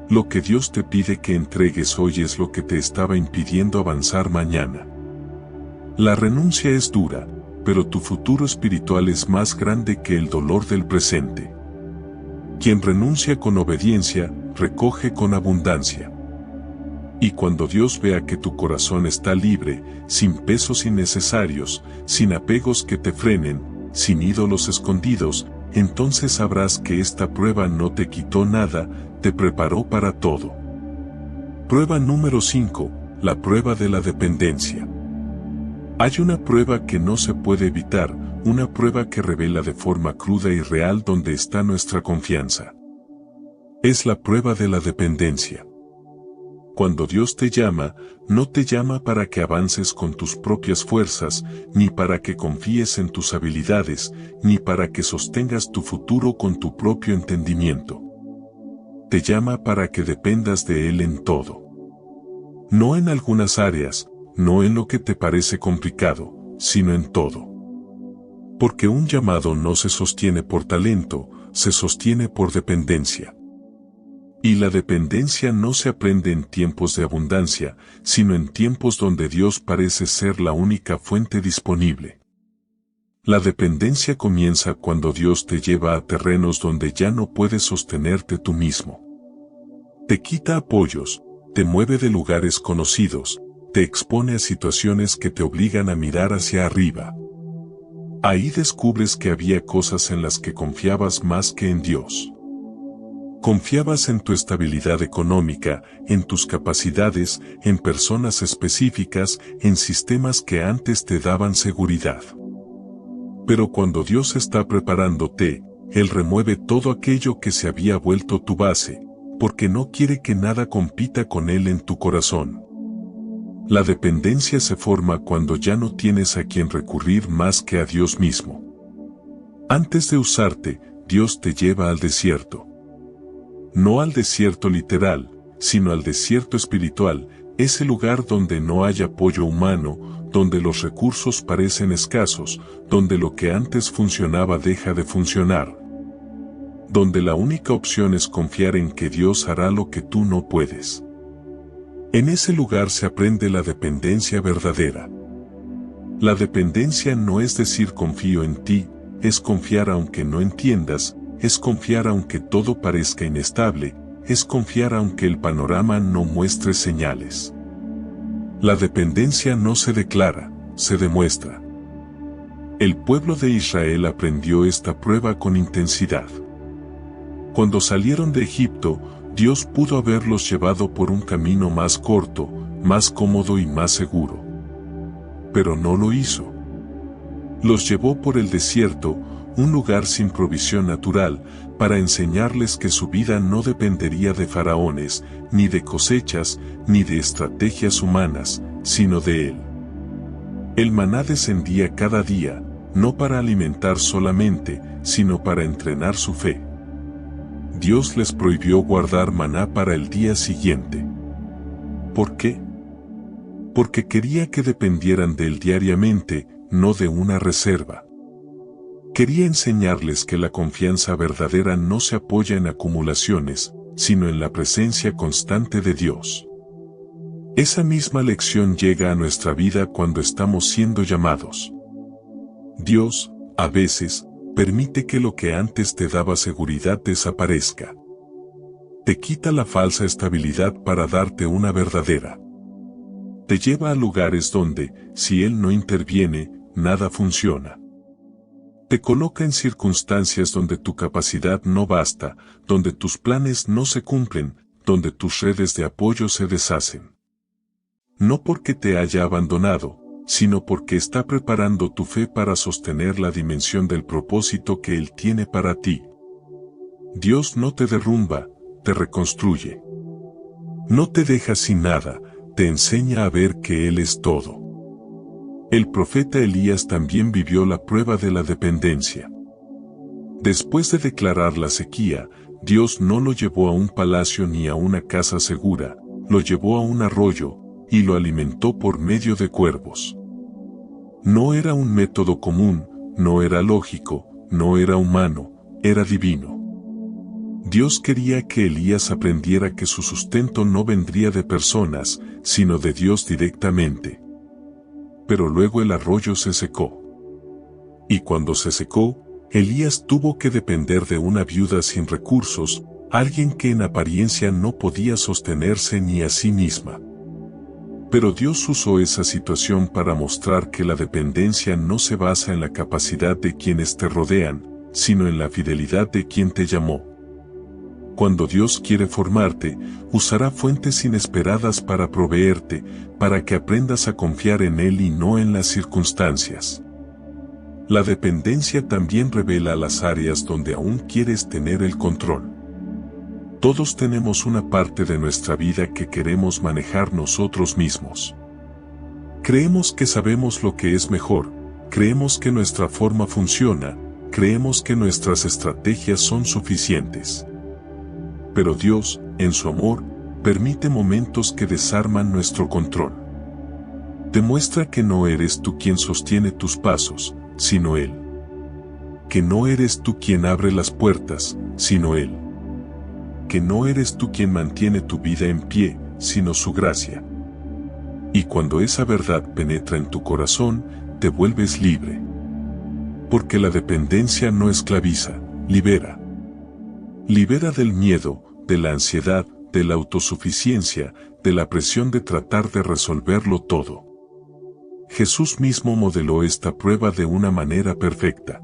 Lo que Dios te pide que entregues hoy es lo que te estaba impidiendo avanzar mañana. La renuncia es dura, pero tu futuro espiritual es más grande que el dolor del presente. Quien renuncia con obediencia, recoge con abundancia. Y cuando Dios vea que tu corazón está libre, sin pesos innecesarios, sin apegos que te frenen, sin ídolos escondidos, entonces sabrás que esta prueba no te quitó nada, te preparó para todo. Prueba número 5, la prueba de la dependencia. Hay una prueba que no se puede evitar, una prueba que revela de forma cruda y real dónde está nuestra confianza. Es la prueba de la dependencia. Cuando Dios te llama, no te llama para que avances con tus propias fuerzas, ni para que confíes en tus habilidades, ni para que sostengas tu futuro con tu propio entendimiento. Te llama para que dependas de Él en todo. No en algunas áreas, no en lo que te parece complicado, sino en todo. Porque un llamado no se sostiene por talento, se sostiene por dependencia. Y la dependencia no se aprende en tiempos de abundancia, sino en tiempos donde Dios parece ser la única fuente disponible. La dependencia comienza cuando Dios te lleva a terrenos donde ya no puedes sostenerte tú mismo. Te quita apoyos, te mueve de lugares conocidos, te expone a situaciones que te obligan a mirar hacia arriba. Ahí descubres que había cosas en las que confiabas más que en Dios. Confiabas en tu estabilidad económica, en tus capacidades, en personas específicas, en sistemas que antes te daban seguridad. Pero cuando Dios está preparándote, Él remueve todo aquello que se había vuelto tu base, porque no quiere que nada compita con Él en tu corazón. La dependencia se forma cuando ya no tienes a quien recurrir más que a Dios mismo. Antes de usarte, Dios te lleva al desierto. No al desierto literal, sino al desierto espiritual, ese lugar donde no hay apoyo humano, donde los recursos parecen escasos, donde lo que antes funcionaba deja de funcionar. Donde la única opción es confiar en que Dios hará lo que tú no puedes. En ese lugar se aprende la dependencia verdadera. La dependencia no es decir confío en ti, es confiar aunque no entiendas, es confiar aunque todo parezca inestable, es confiar aunque el panorama no muestre señales. La dependencia no se declara, se demuestra. El pueblo de Israel aprendió esta prueba con intensidad. Cuando salieron de Egipto, Dios pudo haberlos llevado por un camino más corto, más cómodo y más seguro. Pero no lo hizo. Los llevó por el desierto, un lugar sin provisión natural, para enseñarles que su vida no dependería de faraones, ni de cosechas, ni de estrategias humanas, sino de Él. El maná descendía cada día, no para alimentar solamente, sino para entrenar su fe. Dios les prohibió guardar maná para el día siguiente. ¿Por qué? porque quería que dependieran de él diariamente, no de una reserva. Quería enseñarles que la confianza verdadera no se apoya en acumulaciones, sino en la presencia constante de Dios. Esa misma lección llega a nuestra vida cuando estamos siendo llamados. Dios, a veces, permite que lo que antes te daba seguridad desaparezca. Te quita la falsa estabilidad para darte una verdadera. Te lleva a lugares donde, si Él no interviene, nada funciona. Te coloca en circunstancias donde tu capacidad no basta, donde tus planes no se cumplen, donde tus redes de apoyo se deshacen. No porque te haya abandonado, sino porque está preparando tu fe para sostener la dimensión del propósito que Él tiene para ti. Dios no te derrumba, te reconstruye. No te deja sin nada, te enseña a ver que Él es todo. El profeta Elías también vivió la prueba de la dependencia. Después de declarar la sequía, Dios no lo llevó a un palacio ni a una casa segura, lo llevó a un arroyo, y lo alimentó por medio de cuervos. No era un método común, no era lógico, no era humano, era divino. Dios quería que Elías aprendiera que su sustento no vendría de personas, sino de Dios directamente. Pero luego el arroyo se secó. Y cuando se secó, Elías tuvo que depender de una viuda sin recursos, alguien que en apariencia no podía sostenerse ni a sí misma. Pero Dios usó esa situación para mostrar que la dependencia no se basa en la capacidad de quienes te rodean, sino en la fidelidad de quien te llamó. Cuando Dios quiere formarte, usará fuentes inesperadas para proveerte, para que aprendas a confiar en Él y no en las circunstancias. La dependencia también revela las áreas donde aún quieres tener el control. Todos tenemos una parte de nuestra vida que queremos manejar nosotros mismos. Creemos que sabemos lo que es mejor, creemos que nuestra forma funciona, creemos que nuestras estrategias son suficientes. Pero Dios, en su amor, permite momentos que desarman nuestro control. Demuestra que no eres tú quien sostiene tus pasos, sino Él. Que no eres tú quien abre las puertas, sino Él. Que no eres tú quien mantiene tu vida en pie, sino su gracia. Y cuando esa verdad penetra en tu corazón, te vuelves libre. Porque la dependencia no esclaviza, libera. Libera del miedo, de la ansiedad, de la autosuficiencia, de la presión de tratar de resolverlo todo. Jesús mismo modeló esta prueba de una manera perfecta.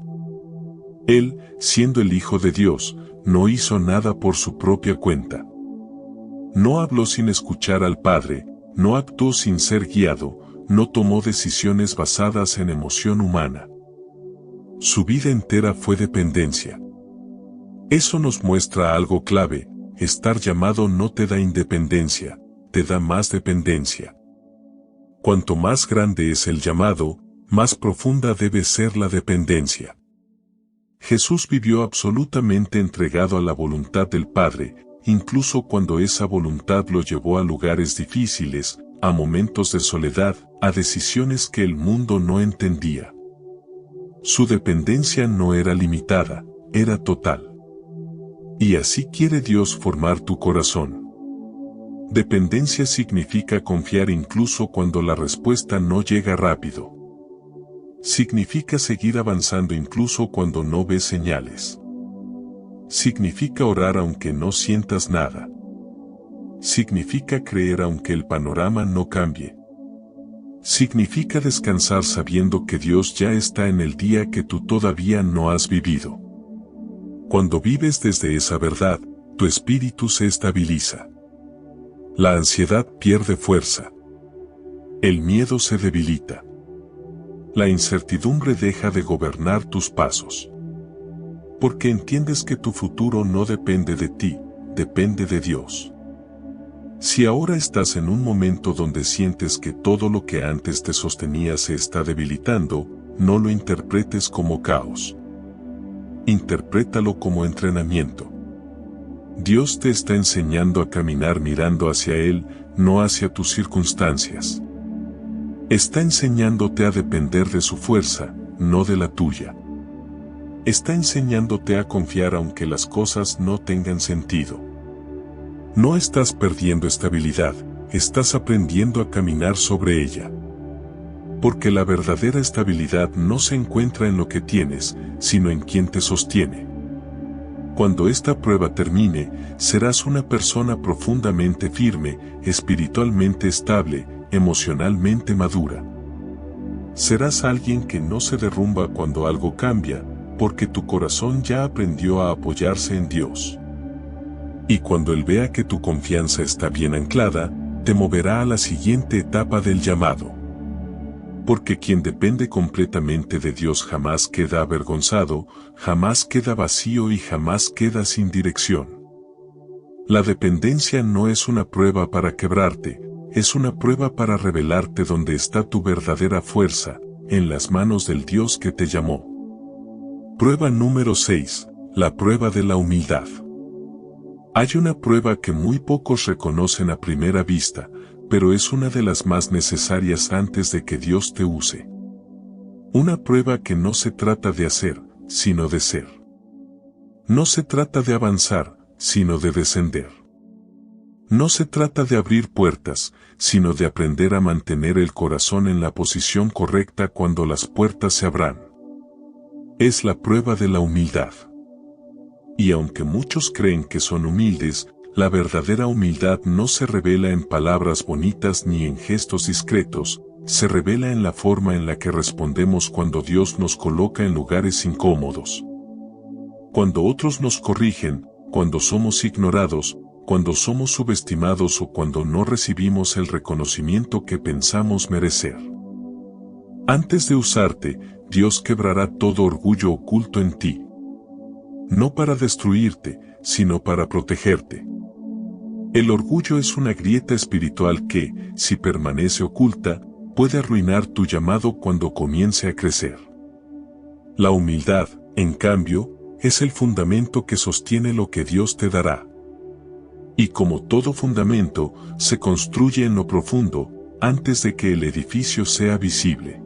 Él, siendo el Hijo de Dios, no hizo nada por su propia cuenta. No habló sin escuchar al Padre, no actuó sin ser guiado, no tomó decisiones basadas en emoción humana. Su vida entera fue dependencia. Eso nos muestra algo clave: estar llamado no te da independencia, te da más dependencia. Cuanto más grande es el llamado, más profunda debe ser la dependencia. Jesús vivió absolutamente entregado a la voluntad del Padre, incluso cuando esa voluntad lo llevó a lugares difíciles, a momentos de soledad, a decisiones que el mundo no entendía. Su dependencia no era limitada, era total. Y así quiere Dios formar tu corazón. Dependencia significa confiar incluso cuando la respuesta no llega rápido. Significa seguir avanzando incluso cuando no ves señales. Significa orar aunque no sientas nada. Significa creer aunque el panorama no cambie. Significa descansar sabiendo que Dios ya está en el día que tú todavía no has vivido. Cuando vives desde esa verdad, tu espíritu se estabiliza. La ansiedad pierde fuerza. El miedo se debilita. La incertidumbre deja de gobernar tus pasos. Porque entiendes que tu futuro no depende de ti, depende de Dios. Si ahora estás en un momento donde sientes que todo lo que antes te sostenía se está debilitando, no lo interpretes como caos. Interprétalo como entrenamiento. Dios te está enseñando a caminar mirando hacia Él, no hacia tus circunstancias. Está enseñándote a depender de su fuerza, no de la tuya. Está enseñándote a confiar aunque las cosas no tengan sentido. No estás perdiendo estabilidad, estás aprendiendo a caminar sobre ella. Porque la verdadera estabilidad no se encuentra en lo que tienes, sino en quien te sostiene. Cuando esta prueba termine, serás una persona profundamente firme, espiritualmente estable, emocionalmente madura. Serás alguien que no se derrumba cuando algo cambia, porque tu corazón ya aprendió a apoyarse en Dios. Y cuando Él vea que tu confianza está bien anclada, te moverá a la siguiente etapa del llamado. Porque quien depende completamente de Dios jamás queda avergonzado, jamás queda vacío y jamás queda sin dirección. La dependencia no es una prueba para quebrarte, es una prueba para revelarte dónde está tu verdadera fuerza, en las manos del Dios que te llamó. Prueba número 6, la prueba de la humildad. Hay una prueba que muy pocos reconocen a primera vista, pero es una de las más necesarias antes de que Dios te use. Una prueba que no se trata de hacer, sino de ser. No se trata de avanzar, sino de descender. No se trata de abrir puertas, sino de aprender a mantener el corazón en la posición correcta cuando las puertas se abran. Es la prueba de la humildad. Y aunque muchos creen que son humildes, la verdadera humildad no se revela en palabras bonitas ni en gestos discretos, se revela en la forma en la que respondemos cuando Dios nos coloca en lugares incómodos. Cuando otros nos corrigen, cuando somos ignorados, cuando somos subestimados o cuando no recibimos el reconocimiento que pensamos merecer. Antes de usarte, Dios quebrará todo orgullo oculto en ti. No para destruirte, sino para protegerte. El orgullo es una grieta espiritual que, si permanece oculta, puede arruinar tu llamado cuando comience a crecer. La humildad, en cambio, es el fundamento que sostiene lo que Dios te dará. Y como todo fundamento, se construye en lo profundo, antes de que el edificio sea visible.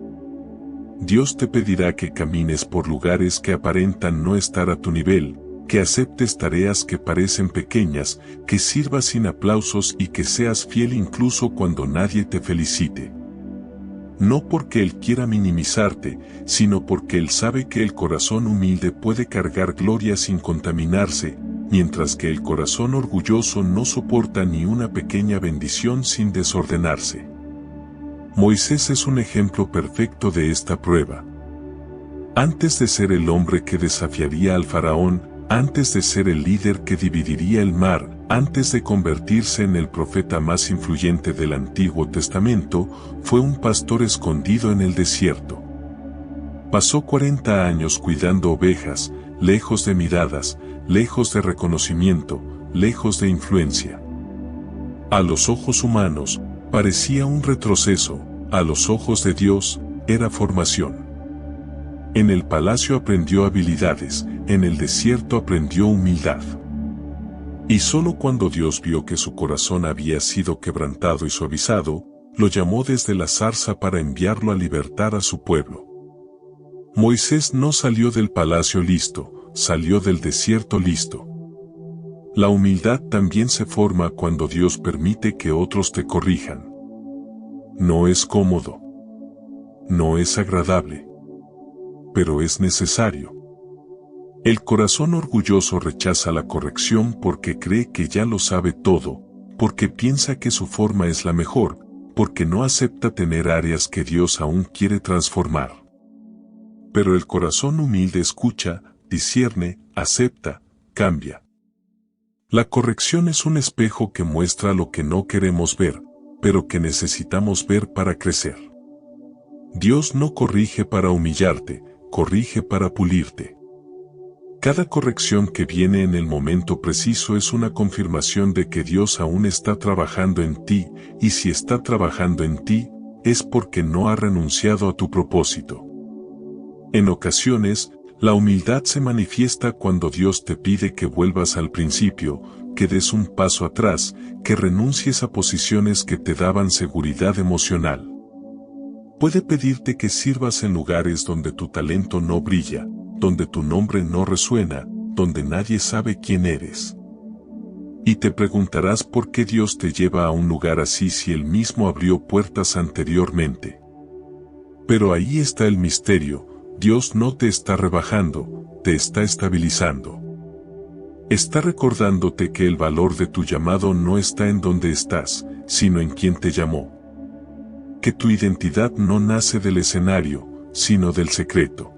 Dios te pedirá que camines por lugares que aparentan no estar a tu nivel, que aceptes tareas que parecen pequeñas, que sirvas sin aplausos y que seas fiel incluso cuando nadie te felicite. No porque Él quiera minimizarte, sino porque Él sabe que el corazón humilde puede cargar gloria sin contaminarse, mientras que el corazón orgulloso no soporta ni una pequeña bendición sin desordenarse. Moisés es un ejemplo perfecto de esta prueba. Antes de ser el hombre que desafiaría al faraón, antes de ser el líder que dividiría el mar, antes de convertirse en el profeta más influyente del Antiguo Testamento, fue un pastor escondido en el desierto. Pasó 40 años cuidando ovejas, lejos de miradas, lejos de reconocimiento, lejos de influencia. A los ojos humanos, parecía un retroceso, a los ojos de Dios, era formación. En el palacio aprendió habilidades, en el desierto aprendió humildad. Y solo cuando Dios vio que su corazón había sido quebrantado y suavizado, lo llamó desde la zarza para enviarlo a libertar a su pueblo. Moisés no salió del palacio listo, salió del desierto listo. La humildad también se forma cuando Dios permite que otros te corrijan. No es cómodo. No es agradable. Pero es necesario. El corazón orgulloso rechaza la corrección porque cree que ya lo sabe todo, porque piensa que su forma es la mejor, porque no acepta tener áreas que Dios aún quiere transformar. Pero el corazón humilde escucha, discierne, acepta, cambia. La corrección es un espejo que muestra lo que no queremos ver, pero que necesitamos ver para crecer. Dios no corrige para humillarte, corrige para pulirte. Cada corrección que viene en el momento preciso es una confirmación de que Dios aún está trabajando en ti, y si está trabajando en ti, es porque no ha renunciado a tu propósito. En ocasiones, la humildad se manifiesta cuando Dios te pide que vuelvas al principio, que des un paso atrás, que renuncies a posiciones que te daban seguridad emocional. Puede pedirte que sirvas en lugares donde tu talento no brilla, donde tu nombre no resuena, donde nadie sabe quién eres. Y te preguntarás por qué Dios te lleva a un lugar así si Él mismo abrió puertas anteriormente. Pero ahí está el misterio: Dios no te está rebajando, te está estabilizando. Está recordándote que el valor de tu llamado no está en donde estás, sino en quien te llamó. Que tu identidad no nace del escenario, sino del secreto.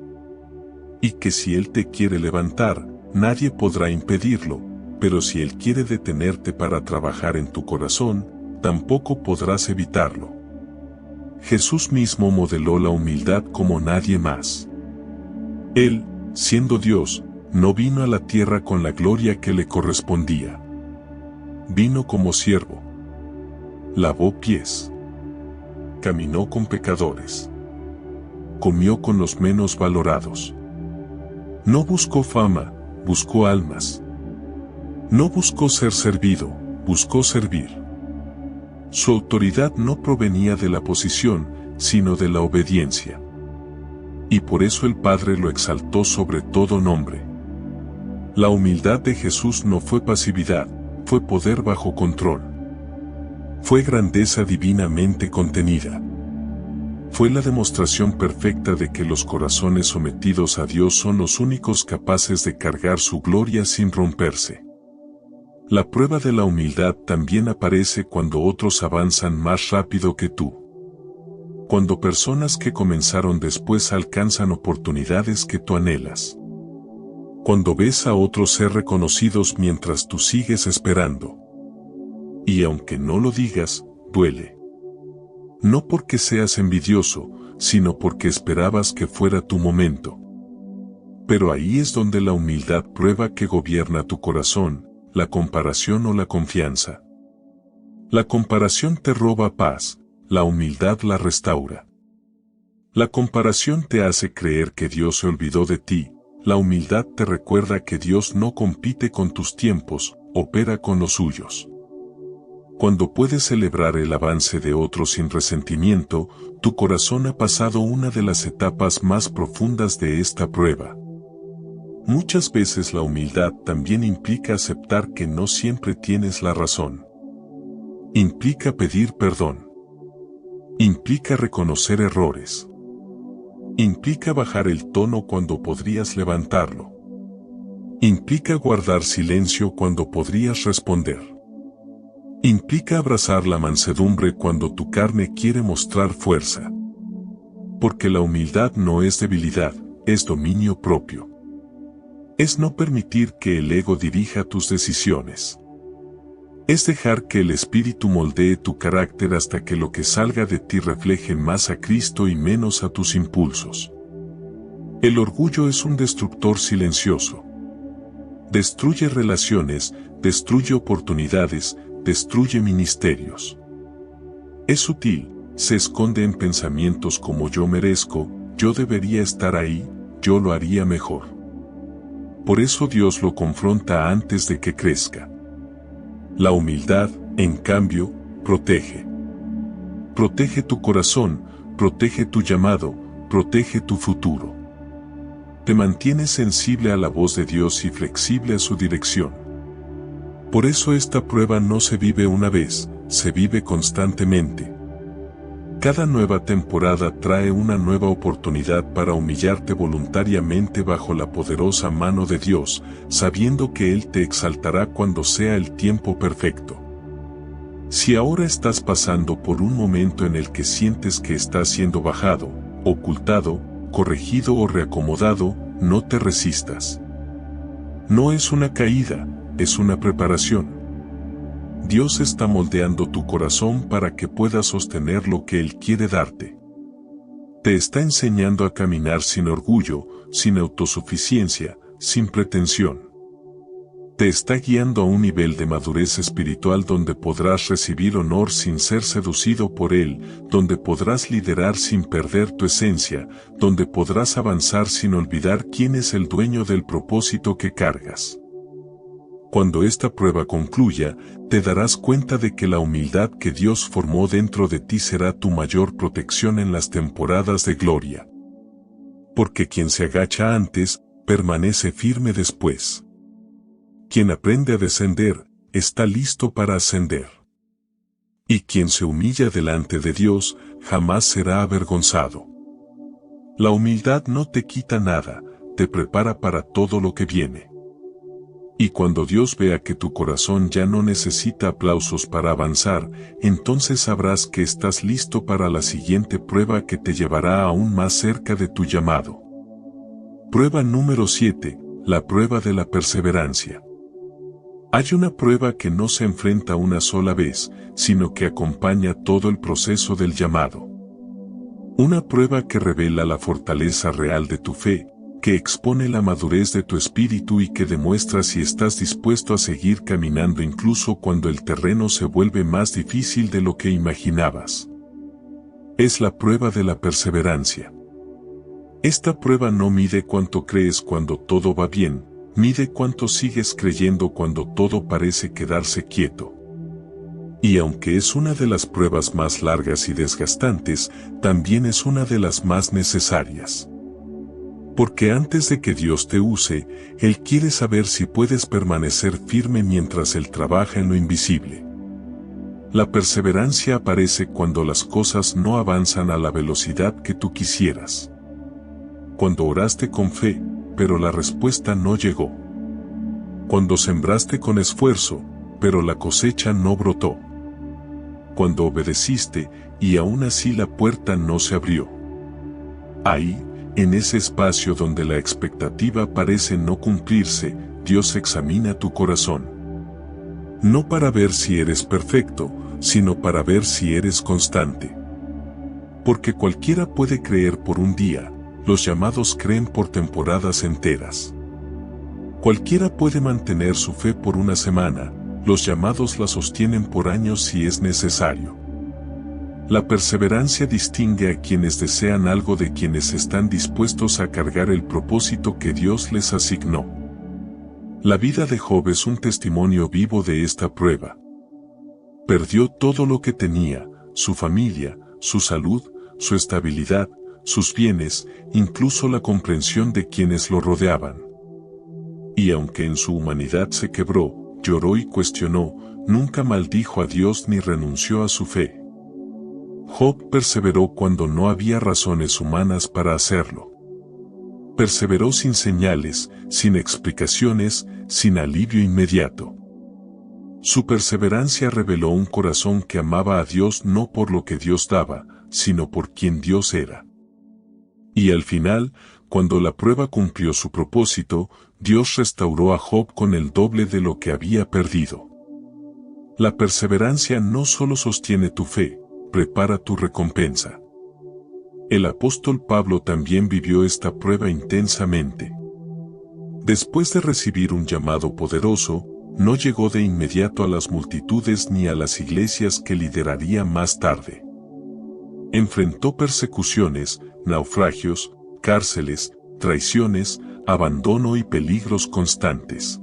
Y que si Él te quiere levantar, nadie podrá impedirlo, pero si Él quiere detenerte para trabajar en tu corazón, tampoco podrás evitarlo. Jesús mismo modeló la humildad como nadie más. Él, siendo Dios, no vino a la tierra con la gloria que le correspondía. Vino como siervo. Lavó pies. Caminó con pecadores. Comió con los menos valorados. No buscó fama, buscó almas. No buscó ser servido, buscó servir. Su autoridad no provenía de la posición, sino de la obediencia. Y por eso el Padre lo exaltó sobre todo nombre. La humildad de Jesús no fue pasividad, fue poder bajo control. Fue grandeza divinamente contenida. Fue la demostración perfecta de que los corazones sometidos a Dios son los únicos capaces de cargar su gloria sin romperse. La prueba de la humildad también aparece cuando otros avanzan más rápido que tú. Cuando personas que comenzaron después alcanzan oportunidades que tú anhelas. Cuando ves a otros ser reconocidos mientras tú sigues esperando. Y aunque no lo digas, duele. No porque seas envidioso, sino porque esperabas que fuera tu momento. Pero ahí es donde la humildad prueba que gobierna tu corazón, la comparación o la confianza. La comparación te roba paz, la humildad la restaura. La comparación te hace creer que Dios se olvidó de ti, la humildad te recuerda que Dios no compite con tus tiempos, opera con los suyos. Cuando puedes celebrar el avance de otros sin resentimiento, tu corazón ha pasado una de las etapas más profundas de esta prueba. Muchas veces la humildad también implica aceptar que no siempre tienes la razón. Implica pedir perdón. Implica reconocer errores. Implica bajar el tono cuando podrías levantarlo. Implica guardar silencio cuando podrías responder. Implica abrazar la mansedumbre cuando tu carne quiere mostrar fuerza. Porque la humildad no es debilidad, es dominio propio. Es no permitir que el ego dirija tus decisiones. Es dejar que el Espíritu moldee tu carácter hasta que lo que salga de ti refleje más a Cristo y menos a tus impulsos. El orgullo es un destructor silencioso. Destruye relaciones, destruye oportunidades, destruye ministerios. Es sutil, se esconde en pensamientos como yo merezco, yo debería estar ahí, yo lo haría mejor. Por eso Dios lo confronta antes de que crezca. La humildad, en cambio, protege. Protege tu corazón, protege tu llamado, protege tu futuro. Te mantienes sensible a la voz de Dios y flexible a su dirección. Por eso esta prueba no se vive una vez, se vive constantemente. Cada nueva temporada trae una nueva oportunidad para humillarte voluntariamente bajo la poderosa mano de Dios, sabiendo que Él te exaltará cuando sea el tiempo perfecto. Si ahora estás pasando por un momento en el que sientes que estás siendo bajado, ocultado, corregido o reacomodado, no te resistas. No es una caída, es una preparación. Dios está moldeando tu corazón para que puedas sostener lo que Él quiere darte. Te está enseñando a caminar sin orgullo, sin autosuficiencia, sin pretensión. Te está guiando a un nivel de madurez espiritual donde podrás recibir honor sin ser seducido por Él, donde podrás liderar sin perder tu esencia, donde podrás avanzar sin olvidar quién es el dueño del propósito que cargas. Cuando esta prueba concluya, te darás cuenta de que la humildad que Dios formó dentro de ti será tu mayor protección en las temporadas de gloria. Porque quien se agacha antes, permanece firme después. Quien aprende a descender, está listo para ascender. Y quien se humilla delante de Dios, jamás será avergonzado. La humildad no te quita nada, te prepara para todo lo que viene. Y cuando Dios vea que tu corazón ya no necesita aplausos para avanzar, entonces sabrás que estás listo para la siguiente prueba que te llevará aún más cerca de tu llamado. Prueba número 7, la prueba de la perseverancia. Hay una prueba que no se enfrenta una sola vez, sino que acompaña todo el proceso del llamado. Una prueba que revela la fortaleza real de tu fe, que expone la madurez de tu espíritu y que demuestra si estás dispuesto a seguir caminando incluso cuando el terreno se vuelve más difícil de lo que imaginabas. Es la prueba de la perseverancia. Esta prueba no mide cuánto crees cuando todo va bien, mide cuánto sigues creyendo cuando todo parece quedarse quieto. Y aunque es una de las pruebas más largas y desgastantes, también es una de las más necesarias. Porque antes de que Dios te use, Él quiere saber si puedes permanecer firme mientras Él trabaja en lo invisible. La perseverancia aparece cuando las cosas no avanzan a la velocidad que tú quisieras. Cuando oraste con fe, pero la respuesta no llegó. Cuando sembraste con esfuerzo, pero la cosecha no brotó. Cuando obedeciste, y aún así la puerta no se abrió. Ahí, en ese espacio donde la expectativa parece no cumplirse, Dios examina tu corazón. No para ver si eres perfecto, sino para ver si eres constante. Porque cualquiera puede creer por un día, los llamados creen por temporadas enteras. Cualquiera puede mantener su fe por una semana, los llamados la sostienen por años si es necesario. La perseverancia distingue a quienes desean algo de quienes están dispuestos a cargar el propósito que Dios les asignó. La vida de Job es un testimonio vivo de esta prueba. Perdió todo lo que tenía, su familia, su salud, su estabilidad, sus bienes, incluso la comprensión de quienes lo rodeaban. Y aunque en su humanidad se quebró, lloró y cuestionó, nunca maldijo a Dios ni renunció a su fe. Job perseveró cuando no había razones humanas para hacerlo. Perseveró sin señales, sin explicaciones, sin alivio inmediato. Su perseverancia reveló un corazón que amaba a Dios no por lo que Dios daba, sino por quien Dios era. Y al final, cuando la prueba cumplió su propósito, Dios restauró a Job con el doble de lo que había perdido. La perseverancia no solo sostiene tu fe, prepara tu recompensa. El apóstol Pablo también vivió esta prueba intensamente. Después de recibir un llamado poderoso, no llegó de inmediato a las multitudes ni a las iglesias que lideraría más tarde. Enfrentó persecuciones, naufragios, cárceles, traiciones, abandono y peligros constantes.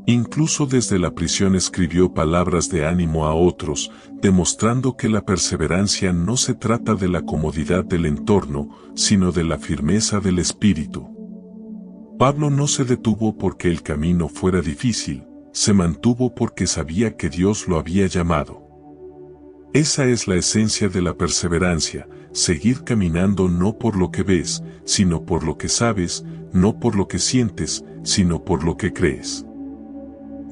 Incluso desde la prisión escribió palabras de ánimo a otros, demostrando que la perseverancia no se trata de la comodidad del entorno, sino de la firmeza del espíritu. Pablo no se detuvo porque el camino fuera difícil, se mantuvo porque sabía que Dios lo había llamado. Esa es la esencia de la perseverancia, seguir caminando no por lo que ves, sino por lo que sabes, no por lo que sientes, sino por lo que crees.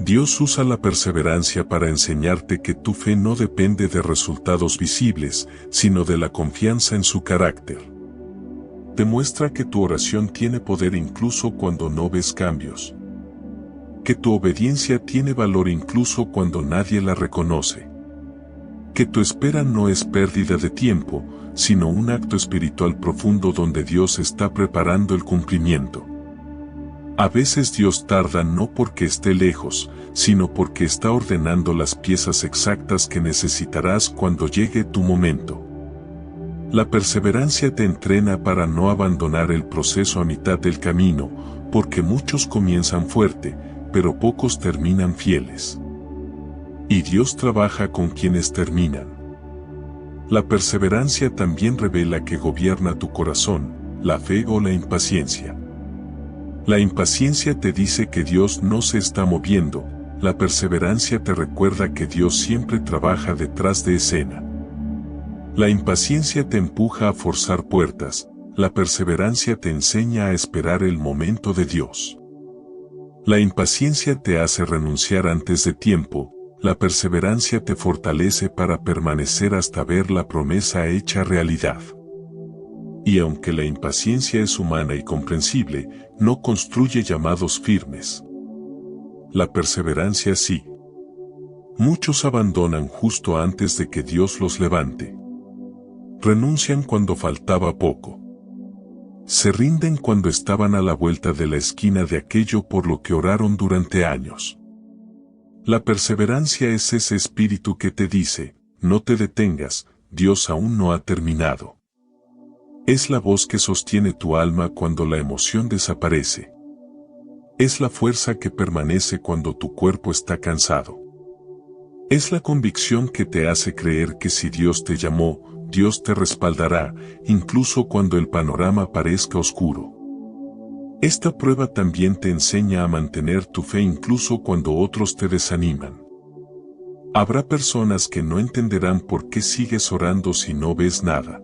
Dios usa la perseverancia para enseñarte que tu fe no depende de resultados visibles, sino de la confianza en su carácter. Demuestra que tu oración tiene poder incluso cuando no ves cambios. Que tu obediencia tiene valor incluso cuando nadie la reconoce. Que tu espera no es pérdida de tiempo, sino un acto espiritual profundo donde Dios está preparando el cumplimiento. A veces Dios tarda no porque esté lejos, sino porque está ordenando las piezas exactas que necesitarás cuando llegue tu momento. La perseverancia te entrena para no abandonar el proceso a mitad del camino, porque muchos comienzan fuerte, pero pocos terminan fieles. Y Dios trabaja con quienes terminan. La perseverancia también revela que gobierna tu corazón, la fe o la impaciencia. La impaciencia te dice que Dios no se está moviendo, la perseverancia te recuerda que Dios siempre trabaja detrás de escena. La impaciencia te empuja a forzar puertas, la perseverancia te enseña a esperar el momento de Dios. La impaciencia te hace renunciar antes de tiempo, la perseverancia te fortalece para permanecer hasta ver la promesa hecha realidad. Y aunque la impaciencia es humana y comprensible, no construye llamados firmes. La perseverancia sí. Muchos abandonan justo antes de que Dios los levante. Renuncian cuando faltaba poco. Se rinden cuando estaban a la vuelta de la esquina de aquello por lo que oraron durante años. La perseverancia es ese espíritu que te dice, no te detengas, Dios aún no ha terminado. Es la voz que sostiene tu alma cuando la emoción desaparece. Es la fuerza que permanece cuando tu cuerpo está cansado. Es la convicción que te hace creer que si Dios te llamó, Dios te respaldará, incluso cuando el panorama parezca oscuro. Esta prueba también te enseña a mantener tu fe incluso cuando otros te desaniman. Habrá personas que no entenderán por qué sigues orando si no ves nada.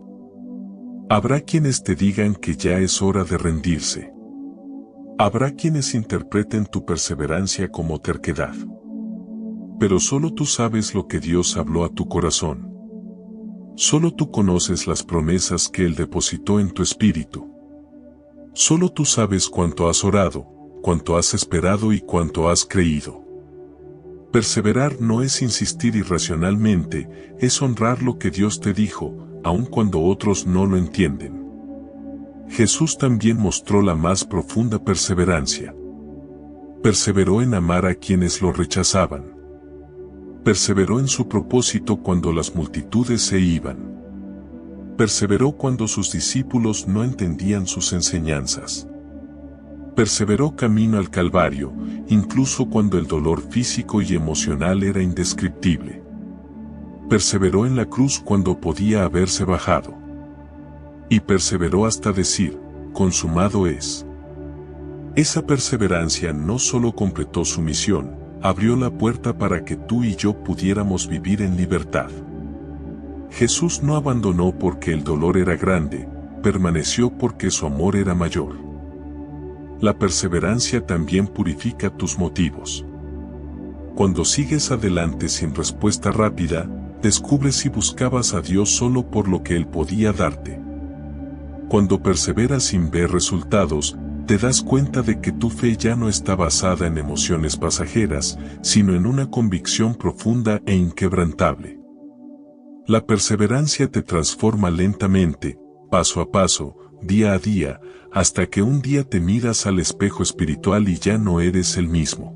Habrá quienes te digan que ya es hora de rendirse. Habrá quienes interpreten tu perseverancia como terquedad. Pero solo tú sabes lo que Dios habló a tu corazón. Solo tú conoces las promesas que Él depositó en tu espíritu. Solo tú sabes cuánto has orado, cuánto has esperado y cuánto has creído. Perseverar no es insistir irracionalmente, es honrar lo que Dios te dijo, aun cuando otros no lo entienden. Jesús también mostró la más profunda perseverancia. Perseveró en amar a quienes lo rechazaban. Perseveró en su propósito cuando las multitudes se iban. Perseveró cuando sus discípulos no entendían sus enseñanzas. Perseveró camino al Calvario, incluso cuando el dolor físico y emocional era indescriptible. Perseveró en la cruz cuando podía haberse bajado. Y perseveró hasta decir, consumado es. Esa perseverancia no solo completó su misión, abrió la puerta para que tú y yo pudiéramos vivir en libertad. Jesús no abandonó porque el dolor era grande, permaneció porque su amor era mayor. La perseverancia también purifica tus motivos. Cuando sigues adelante sin respuesta rápida, descubres si buscabas a Dios solo por lo que Él podía darte. Cuando perseveras sin ver resultados, te das cuenta de que tu fe ya no está basada en emociones pasajeras, sino en una convicción profunda e inquebrantable. La perseverancia te transforma lentamente, paso a paso, día a día, hasta que un día te miras al espejo espiritual y ya no eres el mismo.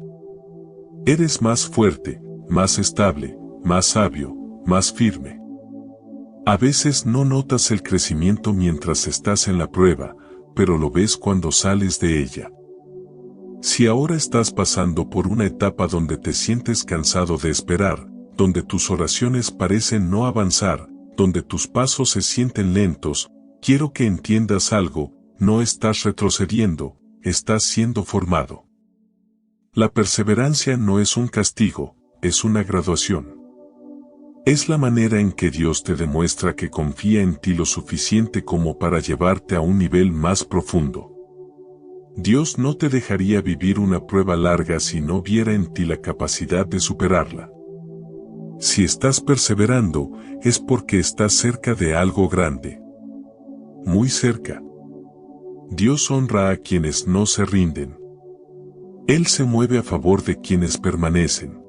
Eres más fuerte, más estable, más sabio, más firme. A veces no notas el crecimiento mientras estás en la prueba, pero lo ves cuando sales de ella. Si ahora estás pasando por una etapa donde te sientes cansado de esperar, donde tus oraciones parecen no avanzar, donde tus pasos se sienten lentos, quiero que entiendas algo, no estás retrocediendo, estás siendo formado. La perseverancia no es un castigo, es una graduación. Es la manera en que Dios te demuestra que confía en ti lo suficiente como para llevarte a un nivel más profundo. Dios no te dejaría vivir una prueba larga si no viera en ti la capacidad de superarla. Si estás perseverando, es porque estás cerca de algo grande. Muy cerca. Dios honra a quienes no se rinden. Él se mueve a favor de quienes permanecen.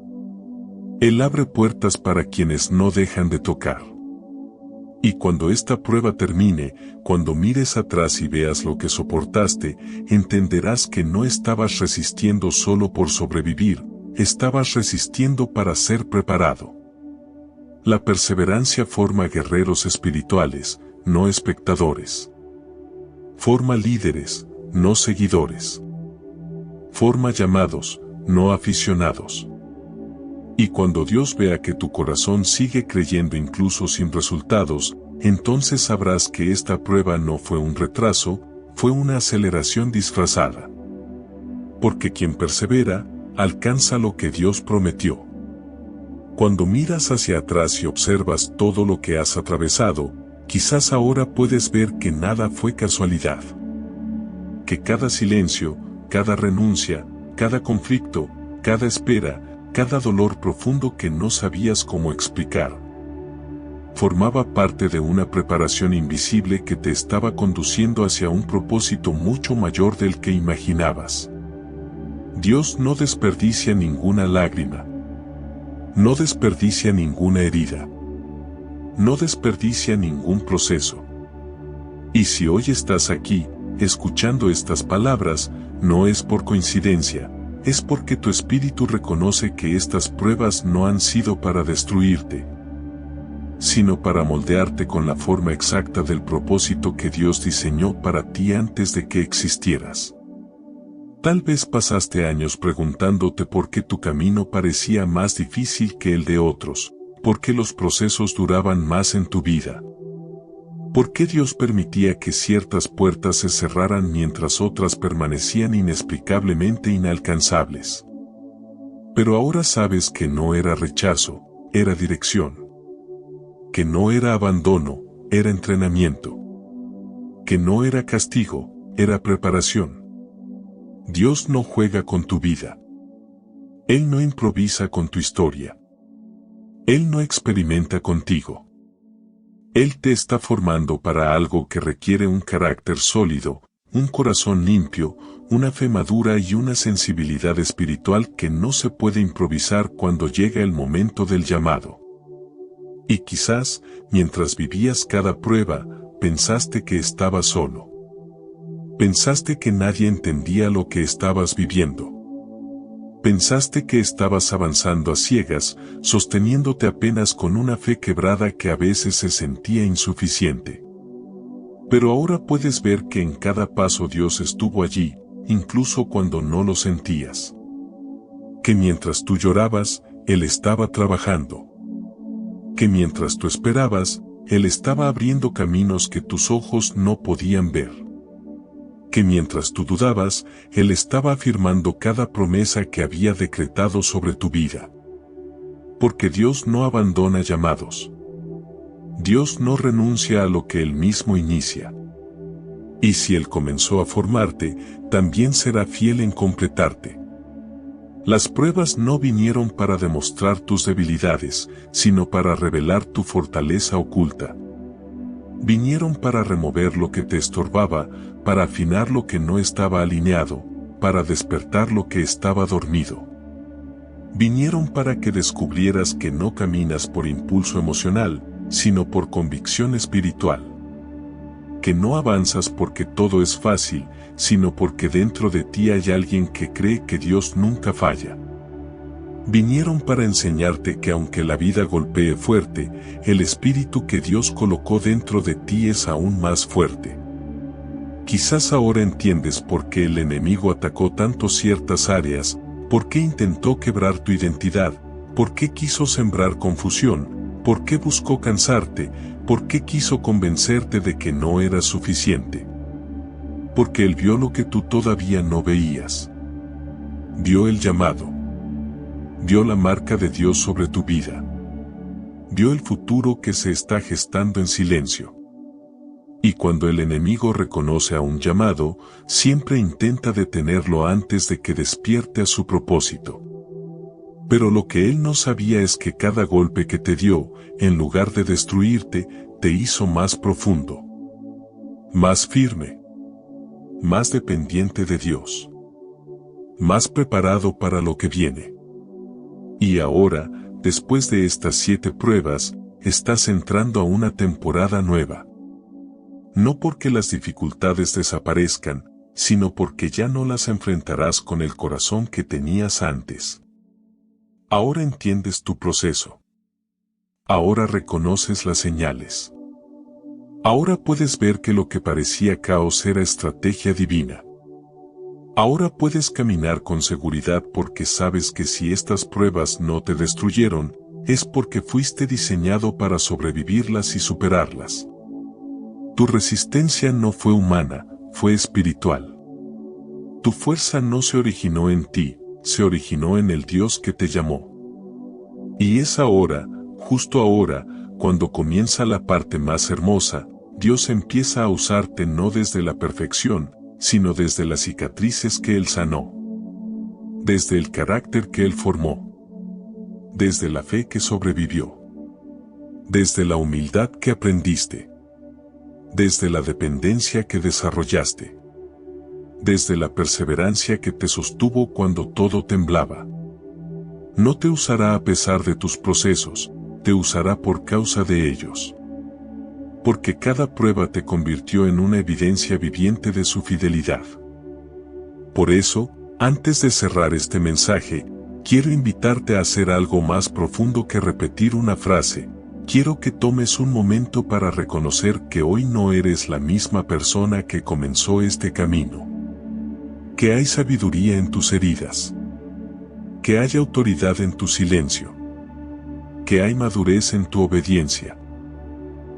Él abre puertas para quienes no dejan de tocar. Y cuando esta prueba termine, cuando mires atrás y veas lo que soportaste, entenderás que no estabas resistiendo solo por sobrevivir, estabas resistiendo para ser preparado. La perseverancia forma guerreros espirituales, no espectadores. Forma líderes, no seguidores. Forma llamados, no aficionados. Y cuando Dios vea que tu corazón sigue creyendo incluso sin resultados, entonces sabrás que esta prueba no fue un retraso, fue una aceleración disfrazada. Porque quien persevera, alcanza lo que Dios prometió. Cuando miras hacia atrás y observas todo lo que has atravesado, quizás ahora puedes ver que nada fue casualidad. Que cada silencio, cada renuncia, cada conflicto, cada espera, cada dolor profundo que no sabías cómo explicar, formaba parte de una preparación invisible que te estaba conduciendo hacia un propósito mucho mayor del que imaginabas. Dios no desperdicia ninguna lágrima. No desperdicia ninguna herida. No desperdicia ningún proceso. Y si hoy estás aquí, escuchando estas palabras, no es por coincidencia, es porque tu espíritu reconoce que estas pruebas no han sido para destruirte, sino para moldearte con la forma exacta del propósito que Dios diseñó para ti antes de que existieras. Tal vez pasaste años preguntándote por qué tu camino parecía más difícil que el de otros, por qué los procesos duraban más en tu vida. ¿Por qué Dios permitía que ciertas puertas se cerraran mientras otras permanecían inexplicablemente inalcanzables? Pero ahora sabes que no era rechazo, era dirección. Que no era abandono, era entrenamiento. Que no era castigo, era preparación. Dios no juega con tu vida. Él no improvisa con tu historia. Él no experimenta contigo. Él te está formando para algo que requiere un carácter sólido, un corazón limpio, una fe madura y una sensibilidad espiritual que no se puede improvisar cuando llega el momento del llamado. Y quizás, mientras vivías cada prueba, pensaste que estabas solo. Pensaste que nadie entendía lo que estabas viviendo. Pensaste que estabas avanzando a ciegas, sosteniéndote apenas con una fe quebrada que a veces se sentía insuficiente. Pero ahora puedes ver que en cada paso Dios estuvo allí, incluso cuando no lo sentías. Que mientras tú llorabas, Él estaba trabajando. Que mientras tú esperabas, Él estaba abriendo caminos que tus ojos no podían ver. Que mientras tú dudabas, Él estaba afirmando cada promesa que había decretado sobre tu vida. Porque Dios no abandona llamados. Dios no renuncia a lo que Él mismo inicia. Y si Él comenzó a formarte, también será fiel en completarte. Las pruebas no vinieron para demostrar tus debilidades, sino para revelar tu fortaleza oculta. Vinieron para remover lo que te estorbaba, para afinar lo que no estaba alineado, para despertar lo que estaba dormido. Vinieron para que descubrieras que no caminas por impulso emocional, sino por convicción espiritual. Que no avanzas porque todo es fácil, sino porque dentro de ti hay alguien que cree que Dios nunca falla. Vinieron para enseñarte que aunque la vida golpee fuerte, el espíritu que Dios colocó dentro de ti es aún más fuerte. Quizás ahora entiendes por qué el enemigo atacó tanto ciertas áreas, por qué intentó quebrar tu identidad, por qué quiso sembrar confusión, por qué buscó cansarte, por qué quiso convencerte de que no eras suficiente. Porque Él vio lo que tú todavía no veías. Vio el llamado. Vio la marca de Dios sobre tu vida. Vio el futuro que se está gestando en silencio. Y cuando el enemigo reconoce a un llamado, siempre intenta detenerlo antes de que despierte a su propósito. Pero lo que él no sabía es que cada golpe que te dio, en lugar de destruirte, te hizo más profundo, más firme, más dependiente de Dios, más preparado para lo que viene. Y ahora, después de estas 7 pruebas, estás entrando a una temporada nueva. No porque las dificultades desaparezcan, sino porque ya no las enfrentarás con el corazón que tenías antes. Ahora entiendes tu proceso. Ahora reconoces las señales. Ahora puedes ver que lo que parecía caos era estrategia divina. Ahora puedes caminar con seguridad porque sabes que si estas pruebas no te destruyeron, es porque fuiste diseñado para sobrevivirlas y superarlas. Tu resistencia no fue humana, fue espiritual. Tu fuerza no se originó en ti, se originó en el Dios que te llamó. Y es ahora, justo ahora, cuando comienza la parte más hermosa, Dios empieza a usarte no desde la perfección, sino desde las cicatrices que Él sanó. Desde el carácter que Él formó. Desde la fe que sobrevivió. Desde la humildad que aprendiste. Desde la dependencia que desarrollaste. Desde la perseverancia que te sostuvo cuando todo temblaba. No te usará a pesar de tus procesos, te usará por causa de ellos. Porque cada prueba te convirtió en una evidencia viviente de su fidelidad. Por eso, antes de cerrar este mensaje, quiero invitarte a hacer algo más profundo que repetir una frase. Quiero que tomes un momento para reconocer que hoy no eres la misma persona que comenzó este camino. Que hay sabiduría en tus heridas. Que hay autoridad en tu silencio. Que hay madurez en tu obediencia.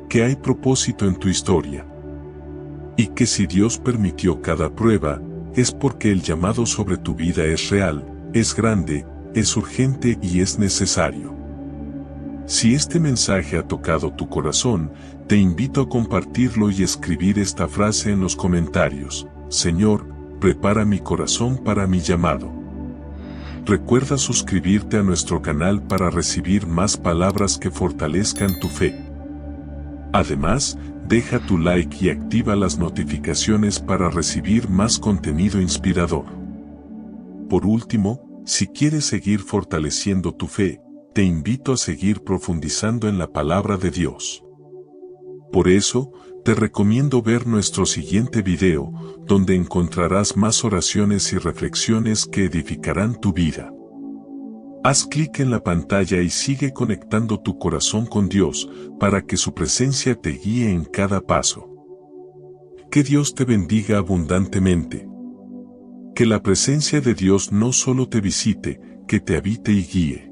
Que hay propósito en tu historia. Y que si Dios permitió cada prueba, es porque el llamado sobre tu vida es real, es grande, es urgente y es necesario. Si este mensaje ha tocado tu corazón, te invito a compartirlo y escribir esta frase en los comentarios. Señor, prepara mi corazón para mi llamado. Recuerda suscribirte a nuestro canal para recibir más palabras que fortalezcan tu fe. Además, deja tu like y activa las notificaciones para recibir más contenido inspirador. Por último, si quieres seguir fortaleciendo tu fe, te invito a seguir profundizando en la palabra de Dios. Por eso, te recomiendo ver nuestro siguiente video, donde encontrarás más oraciones y reflexiones que edificarán tu vida. Haz clic en la pantalla y sigue conectando tu corazón con Dios, para que su presencia te guíe en cada paso. Que Dios te bendiga abundantemente. Que la presencia de Dios no solo te visite, que te habite y guíe.